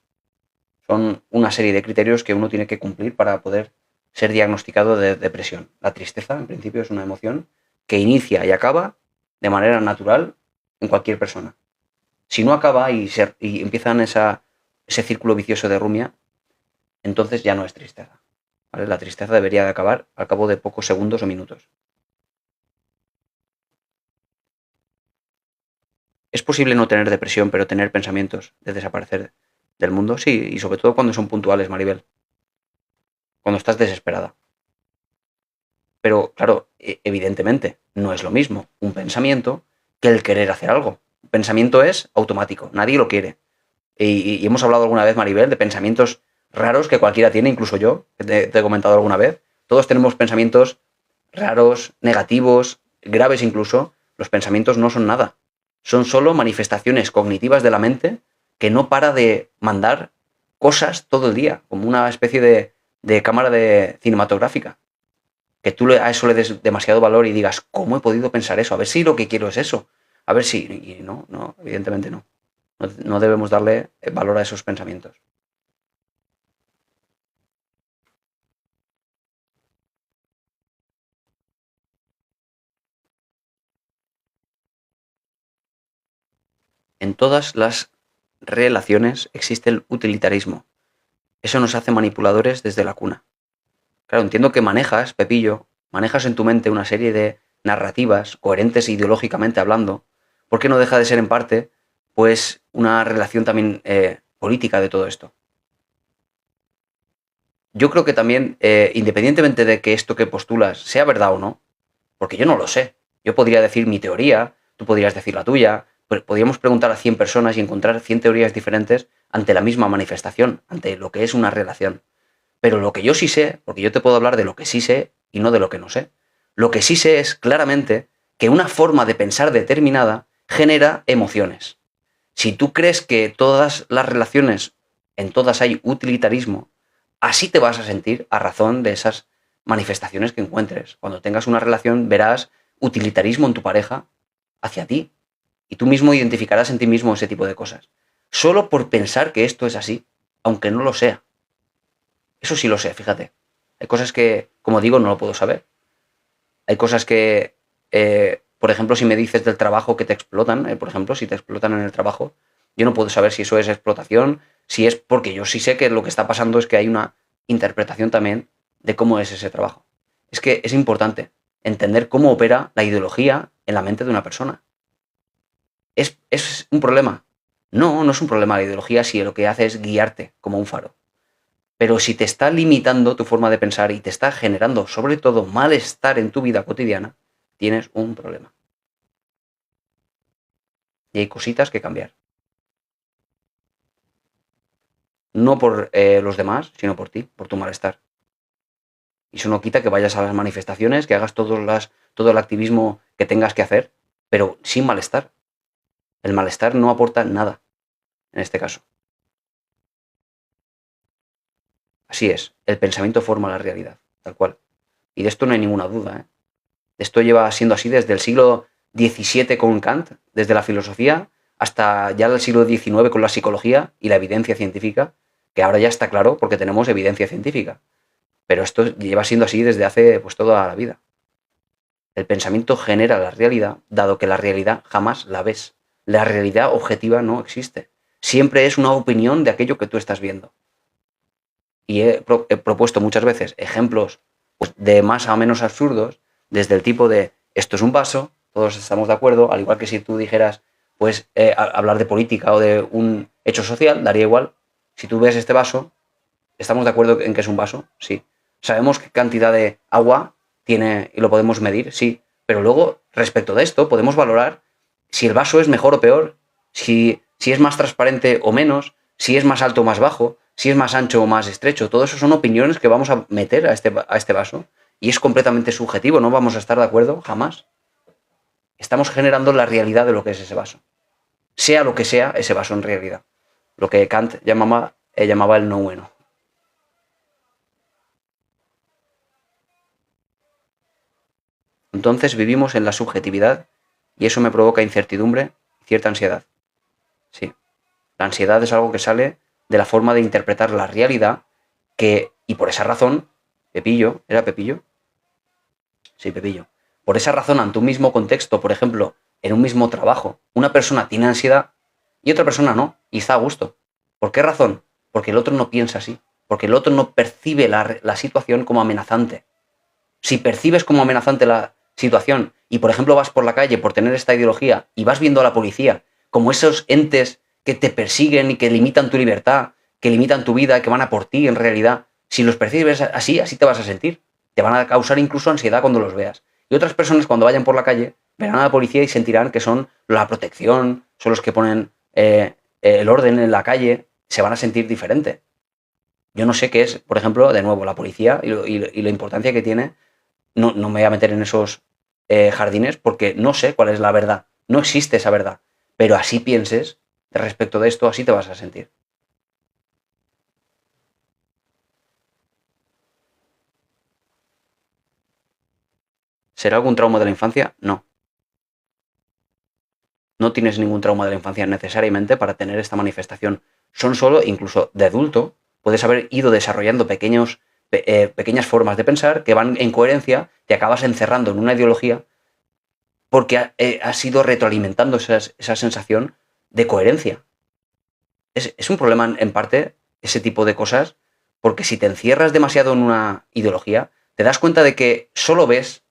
Son una serie de criterios que uno tiene que cumplir para poder ser diagnosticado de depresión. La tristeza, en principio, es una emoción que inicia y acaba de manera natural en cualquier persona. Si no acaba y empiezan ese círculo vicioso de rumia, entonces ya no es tristeza. ¿Vale? La tristeza debería de acabar al cabo de pocos segundos o minutos. ¿Es posible no tener depresión, pero tener pensamientos de desaparecer del mundo? Sí, y sobre todo cuando son puntuales, Maribel. Cuando estás desesperada. Pero, claro, evidentemente, no es lo mismo un pensamiento que el querer hacer algo. Un pensamiento es automático, nadie lo quiere. Y hemos hablado alguna vez, Maribel, de pensamientos raros que cualquiera tiene, incluso yo, que te he comentado alguna vez. Todos tenemos pensamientos raros, negativos, graves incluso. Los pensamientos no son nada. Son solo manifestaciones cognitivas de la mente que no para de mandar cosas todo el día, como una especie de cámara cinematográfica. Que tú a eso le des demasiado valor y digas, ¿cómo he podido pensar eso? A ver si lo que quiero es eso. A ver si... Y no, evidentemente no. No debemos darle valor a esos pensamientos. En todas las relaciones existe el utilitarismo. Eso nos hace manipuladores desde la cuna. Claro, entiendo que manejas, Pepillo, manejas en tu mente una serie de narrativas coherentes ideológicamente hablando, porque no deja de ser en parte, pues, una relación también política de todo esto. Yo creo que también, independientemente de que esto que postulas sea verdad o no, porque yo no lo sé, yo podría decir mi teoría, tú podrías decir la tuya, pero podríamos preguntar a 100 personas y encontrar 100 teorías diferentes ante la misma manifestación, ante lo que es una relación. Pero lo que yo sí sé, porque yo te puedo hablar de lo que sí sé y no de lo que no sé, lo que sí sé es claramente que una forma de pensar determinada genera emociones. Si tú crees que todas las relaciones, en todas hay utilitarismo, así te vas a sentir a razón de esas manifestaciones que encuentres. Cuando tengas una relación verás utilitarismo en tu pareja hacia ti y tú mismo identificarás en ti mismo ese tipo de cosas. Solo por pensar que esto es así, aunque no lo sea. Eso sí lo sé, fíjate. Hay cosas que, como digo, no lo puedo saber. Hay cosas que, por ejemplo, si me dices del trabajo que te explotan, por ejemplo, si te explotan en el trabajo, yo no puedo saber si eso es explotación, si es porque yo sí sé que lo que está pasando es que hay una interpretación también de cómo es ese trabajo. Es que es importante entender cómo opera la ideología en la mente de una persona. ¿Es un problema? No, no es un problema la ideología si lo que hace es guiarte como un faro. Pero si te está limitando tu forma de pensar y te está generando, sobre todo, malestar en tu vida cotidiana, tienes un problema. Y hay cositas que cambiar. No por los demás, sino por ti, por tu malestar. Y eso no quita que vayas a las manifestaciones, que hagas todo el activismo que tengas que hacer, pero sin malestar. El malestar no aporta nada, en este caso. Así es, el pensamiento forma la realidad, tal cual. Y de esto no hay ninguna duda, ¿eh? Esto lleva siendo así desde el siglo XVII con Kant, desde la filosofía, hasta ya el siglo XIX con la psicología y la evidencia científica, que ahora ya está claro porque tenemos evidencia científica. Pero esto lleva siendo así desde hace pues toda la vida. El pensamiento genera la realidad, dado que la realidad jamás la ves. La realidad objetiva no existe. Siempre es una opinión de aquello que tú estás viendo. Y he propuesto muchas veces ejemplos pues, de más a menos absurdos, desde el tipo de esto es un vaso, todos estamos de acuerdo, al igual que si tú dijeras, pues hablar de política o de un hecho social, daría igual. Si tú ves este vaso, ¿estamos de acuerdo en que es un vaso? Sí. ¿Sabemos qué cantidad de agua tiene y lo podemos medir? Sí. Pero luego, respecto de esto, podemos valorar si el vaso es mejor o peor, si si es más transparente o menos, si es más alto o más bajo, si es más ancho o más estrecho. Todo eso son opiniones que vamos a meter a este vaso y es completamente subjetivo, no vamos a estar de acuerdo jamás. Estamos generando la realidad de lo que es ese vaso. Sea lo que sea ese vaso en realidad. Lo que Kant llamaba el no bueno. Entonces vivimos en la subjetividad y eso me provoca incertidumbre y cierta ansiedad. Sí. La ansiedad es algo que sale de la forma de interpretar la realidad y por esa razón, Pepillo, ¿era Pepillo? Sí, Pepillo. Por esa razón, ante un mismo contexto, por ejemplo, en un mismo trabajo, una persona tiene ansiedad y otra persona no, y está a gusto. ¿Por qué razón? Porque el otro no piensa así, porque el otro no percibe la situación como amenazante. Si percibes como amenazante la situación y, por ejemplo, vas por la calle por tener esta ideología y vas viendo a la policía como esos entes que te persiguen y que limitan tu libertad, que limitan tu vida, que van a por ti en realidad, si los percibes así, así te vas a sentir. Te van a causar incluso ansiedad cuando los veas. Y otras personas cuando vayan por la calle verán a la policía y sentirán que son la protección, son los que ponen el orden en la calle, se van a sentir diferente. Yo no sé qué es, por ejemplo, de nuevo, la policía y la importancia que tiene. No me voy a meter en esos jardines porque no sé cuál es la verdad. No existe esa verdad. Pero así pienses respecto de esto, así te vas a sentir. ¿Será algún trauma de la infancia? No. No tienes ningún trauma de la infancia necesariamente para tener esta manifestación. Son solo, incluso de adulto, puedes haber ido desarrollando pequeñas formas de pensar que van en coherencia, te acabas encerrando en una ideología porque has ido retroalimentando esa sensación de coherencia. Es un problema en parte ese tipo de cosas, porque si te encierras demasiado en una ideología, te das cuenta de que solo ves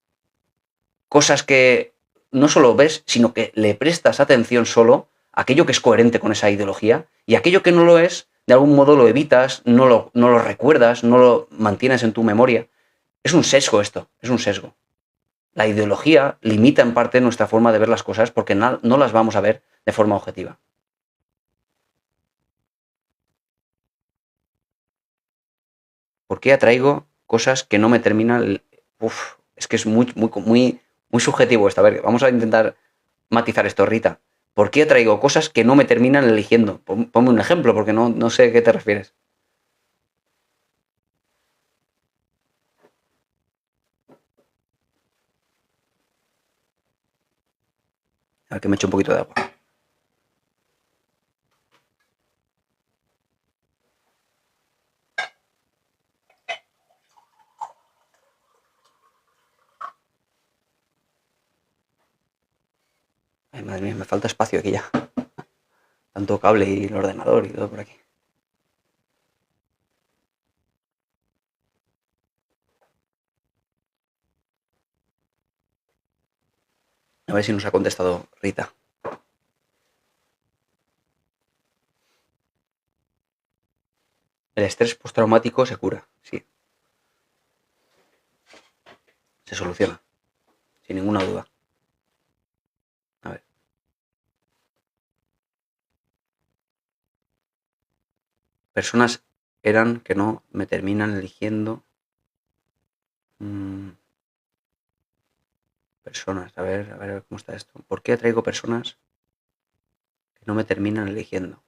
cosas que no solo ves, sino que le prestas atención solo a aquello que es coherente con esa ideología y aquello que no lo es, de algún modo lo evitas, no lo recuerdas, no lo mantienes en tu memoria. Es un sesgo esto, es un sesgo. La ideología limita en parte nuestra forma de ver las cosas porque no las vamos a ver de forma objetiva. ¿Por qué atraigo cosas que no me terminan? Uf, es que es muy subjetivo esto. A ver, vamos a intentar matizar esto, Rita. ¿Por qué atraigo cosas que no me terminan eligiendo? Ponme un ejemplo, porque no sé a qué te refieres. A ver, que me eche un poquito de agua. Ay, madre mía, me falta espacio aquí ya. Tanto cable y el ordenador y todo por aquí. A ver si nos ha contestado Rita. El estrés postraumático se cura, sí. Se soluciona, sin ninguna duda. A ver. Personas eran que no me terminan eligiendo. Personas, a ver cómo está esto. ¿Por qué atraigo personas que no me terminan eligiendo?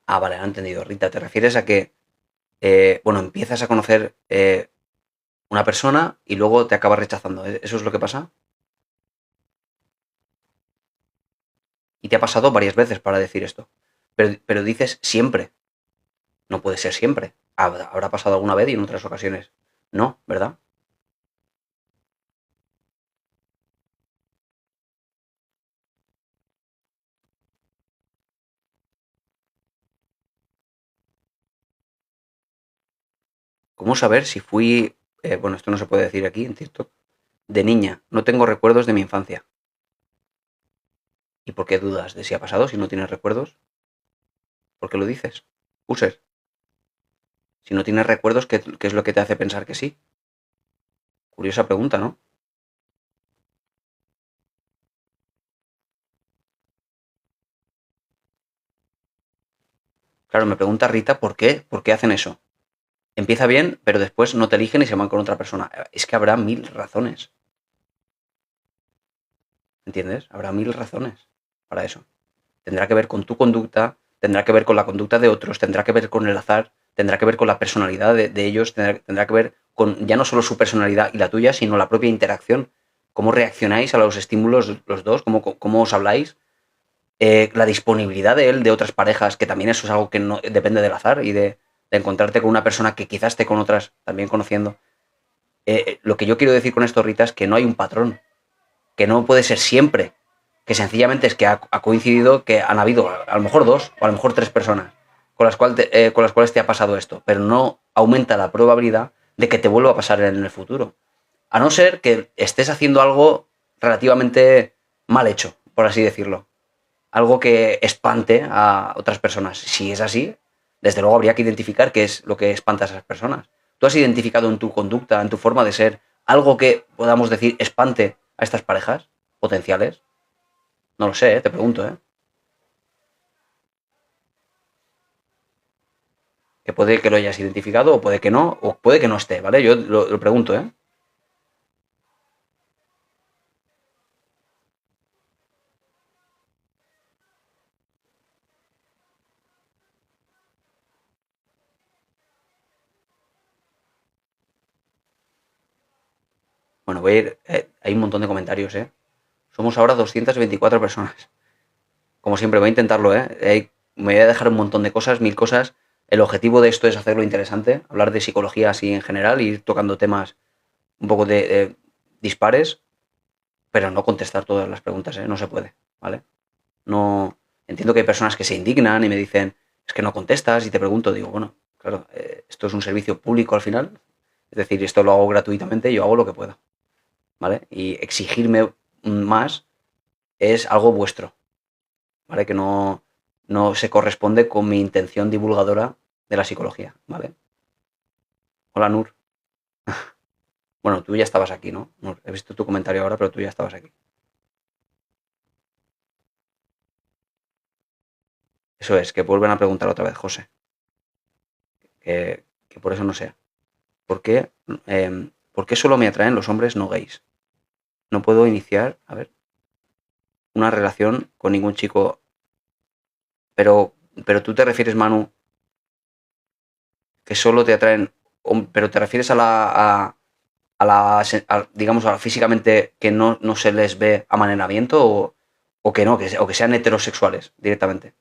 Ah, vale, lo he entendido. Rita, ¿te refieres a que, bueno, empiezas a conocer una persona y luego te acabas rechazando? ¿Eso es lo que pasa? Y te ha pasado varias veces para decir esto. Pero dices siempre. No puede ser siempre. Habrá pasado alguna vez y en otras ocasiones no, ¿verdad? ¿Cómo saber si fui, bueno, esto no se puede decir aquí en TikTok, de niña? No tengo recuerdos de mi infancia. ¿Y por qué dudas de si ha pasado si no tienes recuerdos? ¿Por qué lo dices? User. Si no tienes recuerdos, ¿qué es lo que te hace pensar que sí? Curiosa pregunta, ¿no? Claro, me pregunta Rita, ¿por qué? ¿Por qué hacen eso? Empieza bien, pero después no te eligen y se van con otra persona. Es que habrá mil razones. ¿Entiendes? Habrá mil razones para eso. Tendrá que ver con tu conducta, tendrá que ver con la conducta de otros, tendrá que ver con el azar, tendrá que ver con la personalidad de ellos, tendrá que ver con ya no solo su personalidad y la tuya, sino la propia interacción. Cómo reaccionáis a los estímulos los dos, cómo os habláis, la disponibilidad de él, de otras parejas, que también eso es algo que no depende del azar y de encontrarte con una persona que quizás esté con otras también conociendo. Lo que yo quiero decir con esto, Rita, es que no hay un patrón, que no puede ser siempre, que sencillamente es que ha coincidido que han habido a lo mejor dos o a lo mejor tres personas con las cuales te ha pasado esto, pero no aumenta la probabilidad de que te vuelva a pasar en el futuro. A no ser que estés haciendo algo relativamente mal hecho, por así decirlo. Algo que espante a otras personas. Si es así, desde luego habría que identificar qué es lo que espanta a esas personas. ¿Tú has identificado en tu conducta, en tu forma de ser, algo que podamos decir espante a estas parejas potenciales? No lo sé, te pregunto, ¿eh? Que puede que lo hayas identificado o puede que no esté, ¿vale? Yo lo pregunto, ¿eh? Bueno, voy a ir, hay un montón de comentarios, ¿eh? Somos ahora 224 personas. Como siempre, voy a intentarlo, ¿eh? Me voy a dejar un montón de cosas, mil cosas. El objetivo de esto es hacerlo interesante, hablar de psicología así en general, ir tocando temas un poco de dispares, pero no contestar todas las preguntas, ¿eh? No se puede, ¿vale? No. Entiendo que hay personas que se indignan y me dicen, es que no contestas y te pregunto, digo, bueno, claro, esto es un servicio público al final, es decir, esto lo hago gratuitamente, yo hago lo que puedo, ¿vale? Y exigirme más es algo vuestro, ¿vale? Que no se corresponde con mi intención divulgadora de la psicología, ¿vale? Hola, Nur. Bueno, tú ya estabas aquí, ¿no? Nur, he visto tu comentario ahora, pero tú ya estabas aquí. Eso es, que vuelven a preguntar otra vez, José, que por eso no sea. ¿Por qué solo me atraen los hombres no gays? No puedo iniciar, a ver, una relación con ningún chico, pero, pero tú te refieres, Manu, que solo te atraen, pero te refieres digamos, físicamente que no se les ve amaneramiento o que no, o que sean heterosexuales directamente.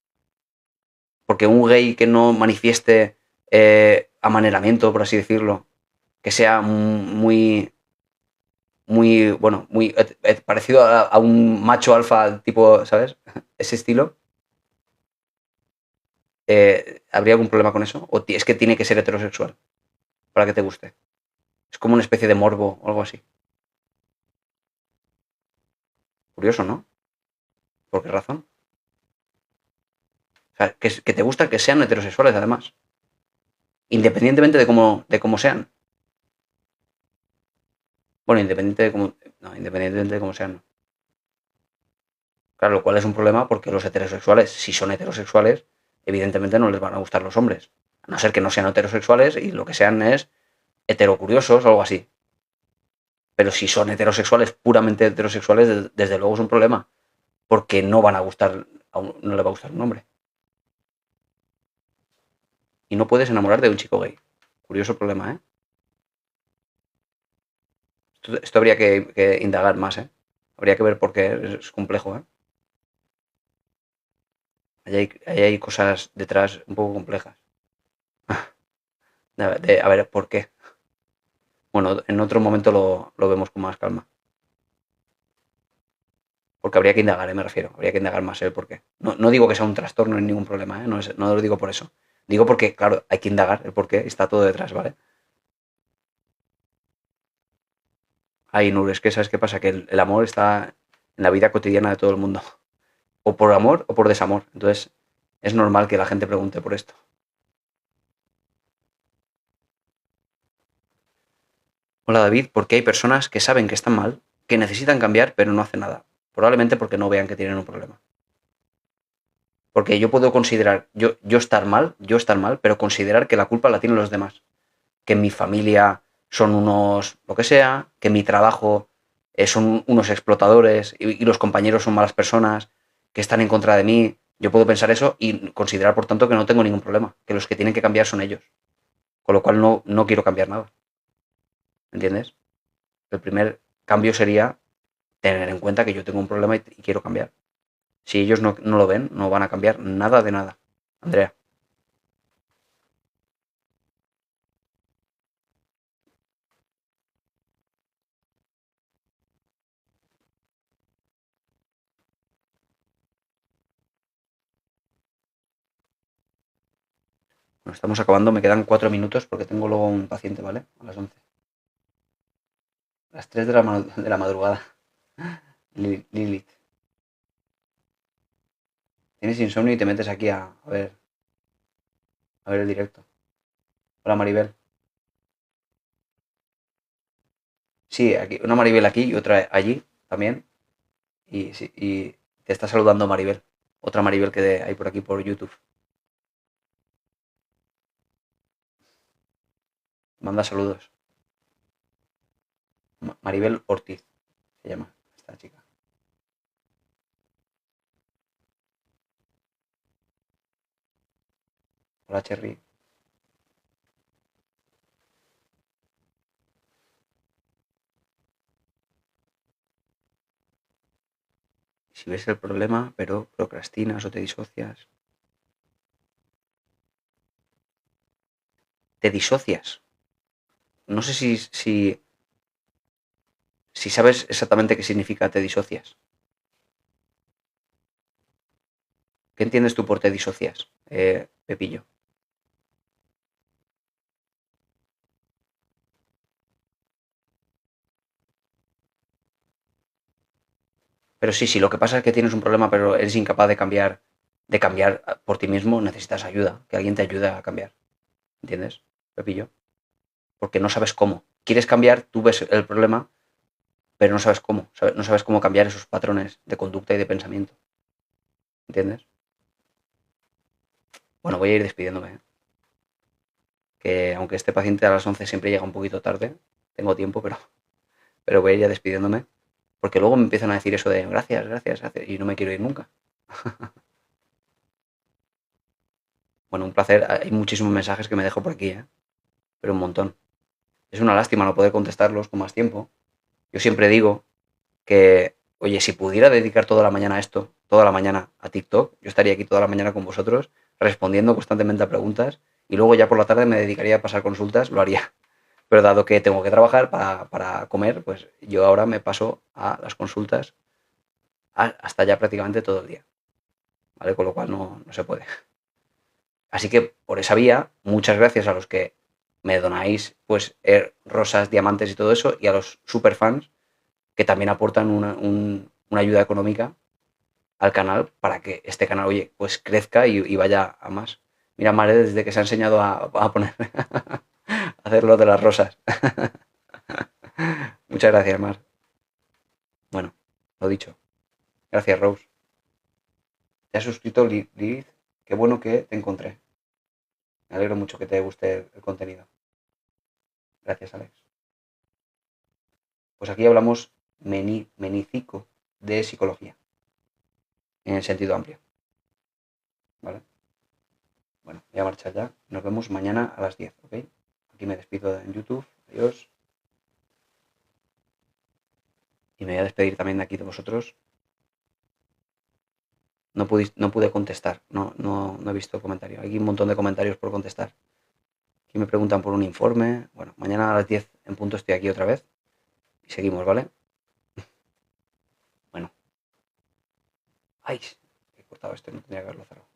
Porque un gay que no manifieste amaneramiento, por así decirlo, que sea bueno, muy parecido a un macho alfa tipo, ¿sabes? Ese estilo. ¿Habría algún problema con eso? ¿O es que tiene que ser heterosexual para que te guste? Es como una especie de morbo o algo así. Curioso, ¿no? ¿Por qué razón? O sea, que te gusta que sean heterosexuales, además. Independientemente de cómo sean. Bueno, independiente de cómo. No, independientemente de cómo sean. No. Claro, lo cual es un problema porque los heterosexuales, si son heterosexuales, evidentemente no les van a gustar los hombres. A no ser que no sean heterosexuales y lo que sean es heterocuriosos o algo así. Pero si son heterosexuales, puramente heterosexuales, desde luego es un problema. Porque no van a gustar, no le va a gustar un hombre. Y no puedes enamorar de un chico gay. Curioso problema, ¿eh? Esto habría que indagar más, ¿eh? Habría que ver por qué es complejo, ¿eh? Ahí hay cosas detrás un poco complejas. A ver, ¿por qué? Bueno, en otro momento lo vemos con más calma. Porque habría que indagar, me refiero. Habría que indagar más el por qué. No digo que sea un trastorno ni ningún problema, ¿eh? No lo digo por eso. Digo porque, claro, hay que indagar el por qué. Está todo detrás, ¿vale? Ay, Nur, es que ¿sabes qué pasa? Que el amor está en la vida cotidiana de todo el mundo. O por amor o por desamor. Entonces, es normal que la gente pregunte por esto. Hola David, ¿por qué hay personas que saben que están mal, que necesitan cambiar, pero no hacen nada? Probablemente porque no vean que tienen un problema. Porque yo puedo considerar, yo estar mal, pero considerar que la culpa la tienen los demás. Que mi familia son unos, lo que sea, que mi trabajo son unos explotadores y los compañeros son malas personas, que están en contra de mí. Yo puedo pensar eso y considerar, por tanto, que no tengo ningún problema, que los que tienen que cambiar son ellos. Con lo cual no quiero cambiar nada. ¿Entiendes? El primer cambio sería tener en cuenta que yo tengo un problema y quiero cambiar. Si ellos no lo ven, no van a cambiar nada de nada. Andrea. Bueno, estamos acabando, me quedan 4 minutos porque tengo luego un paciente, ¿vale? A las 11. Las 3 de la madrugada. Lilith. Tienes insomnio y te metes aquí a ver el directo. Hola Maribel. Sí, aquí, una Maribel aquí y otra allí también. Y, sí, y te está saludando Maribel. Otra Maribel que hay por aquí por YouTube. Manda saludos. Maribel Ortiz se llama esta chica. Hola Cherry. Si ves el problema, pero procrastinas o te disocias. Te disocias. No sé si sabes exactamente qué significa te disocias. ¿Qué entiendes tú por te disocias, Pepillo? Pero sí, lo que pasa es que tienes un problema, pero eres incapaz de cambiar por ti mismo, necesitas ayuda, que alguien te ayude a cambiar. ¿Entiendes, Pepillo? Porque no sabes cómo. Quieres cambiar, tú ves el problema, pero no sabes cómo. No sabes cómo cambiar esos patrones de conducta y de pensamiento. ¿Entiendes? Bueno, voy a ir despidiéndome. Que aunque este paciente a las 11 siempre llega un poquito tarde, tengo tiempo, pero voy a ir ya despidiéndome. Porque luego me empiezan a decir eso de gracias, gracias, gracias, y no me quiero ir nunca. Bueno, un placer. Hay muchísimos mensajes que me dejo por aquí, ¿eh? Pero un montón. Es una lástima no poder contestarlos con más tiempo. Yo siempre digo que, oye, si pudiera dedicar toda la mañana a esto, toda la mañana a TikTok, yo estaría aquí toda la mañana con vosotros respondiendo constantemente a preguntas y luego ya por la tarde me dedicaría a pasar consultas, lo haría. Pero dado que tengo que trabajar para comer, pues yo ahora me paso a las consultas hasta ya prácticamente todo el día, ¿vale? Con lo cual no se puede. Así que por esa vía, muchas gracias a los que me donáis pues rosas, diamantes y todo eso, y a los superfans que también aportan una ayuda económica al canal para que este canal, oye, pues crezca y vaya a más. Mira, Mare, desde que se ha enseñado a poner a hacer lo de las rosas. Muchas gracias, Mar. Bueno, lo dicho. Gracias, Rose. Te has suscrito, Lilith. Qué bueno que te encontré. Me alegro mucho que te guste el contenido. Gracias, Alex. Pues aquí hablamos menicico de psicología, en el sentido amplio. ¿Vale? Bueno, voy a marchar ya. Nos vemos mañana a las 10, ¿ok? Aquí me despido en YouTube. Adiós. Y me voy a despedir también de aquí de vosotros. No pude contestar. No he visto comentario. Hay un montón de comentarios por contestar. Aquí me preguntan por un informe. Bueno, mañana a las 10 en punto estoy aquí otra vez. Y seguimos, ¿vale? Bueno. ¡Ay! He cortado esto y no tendría que haberlo cerrado.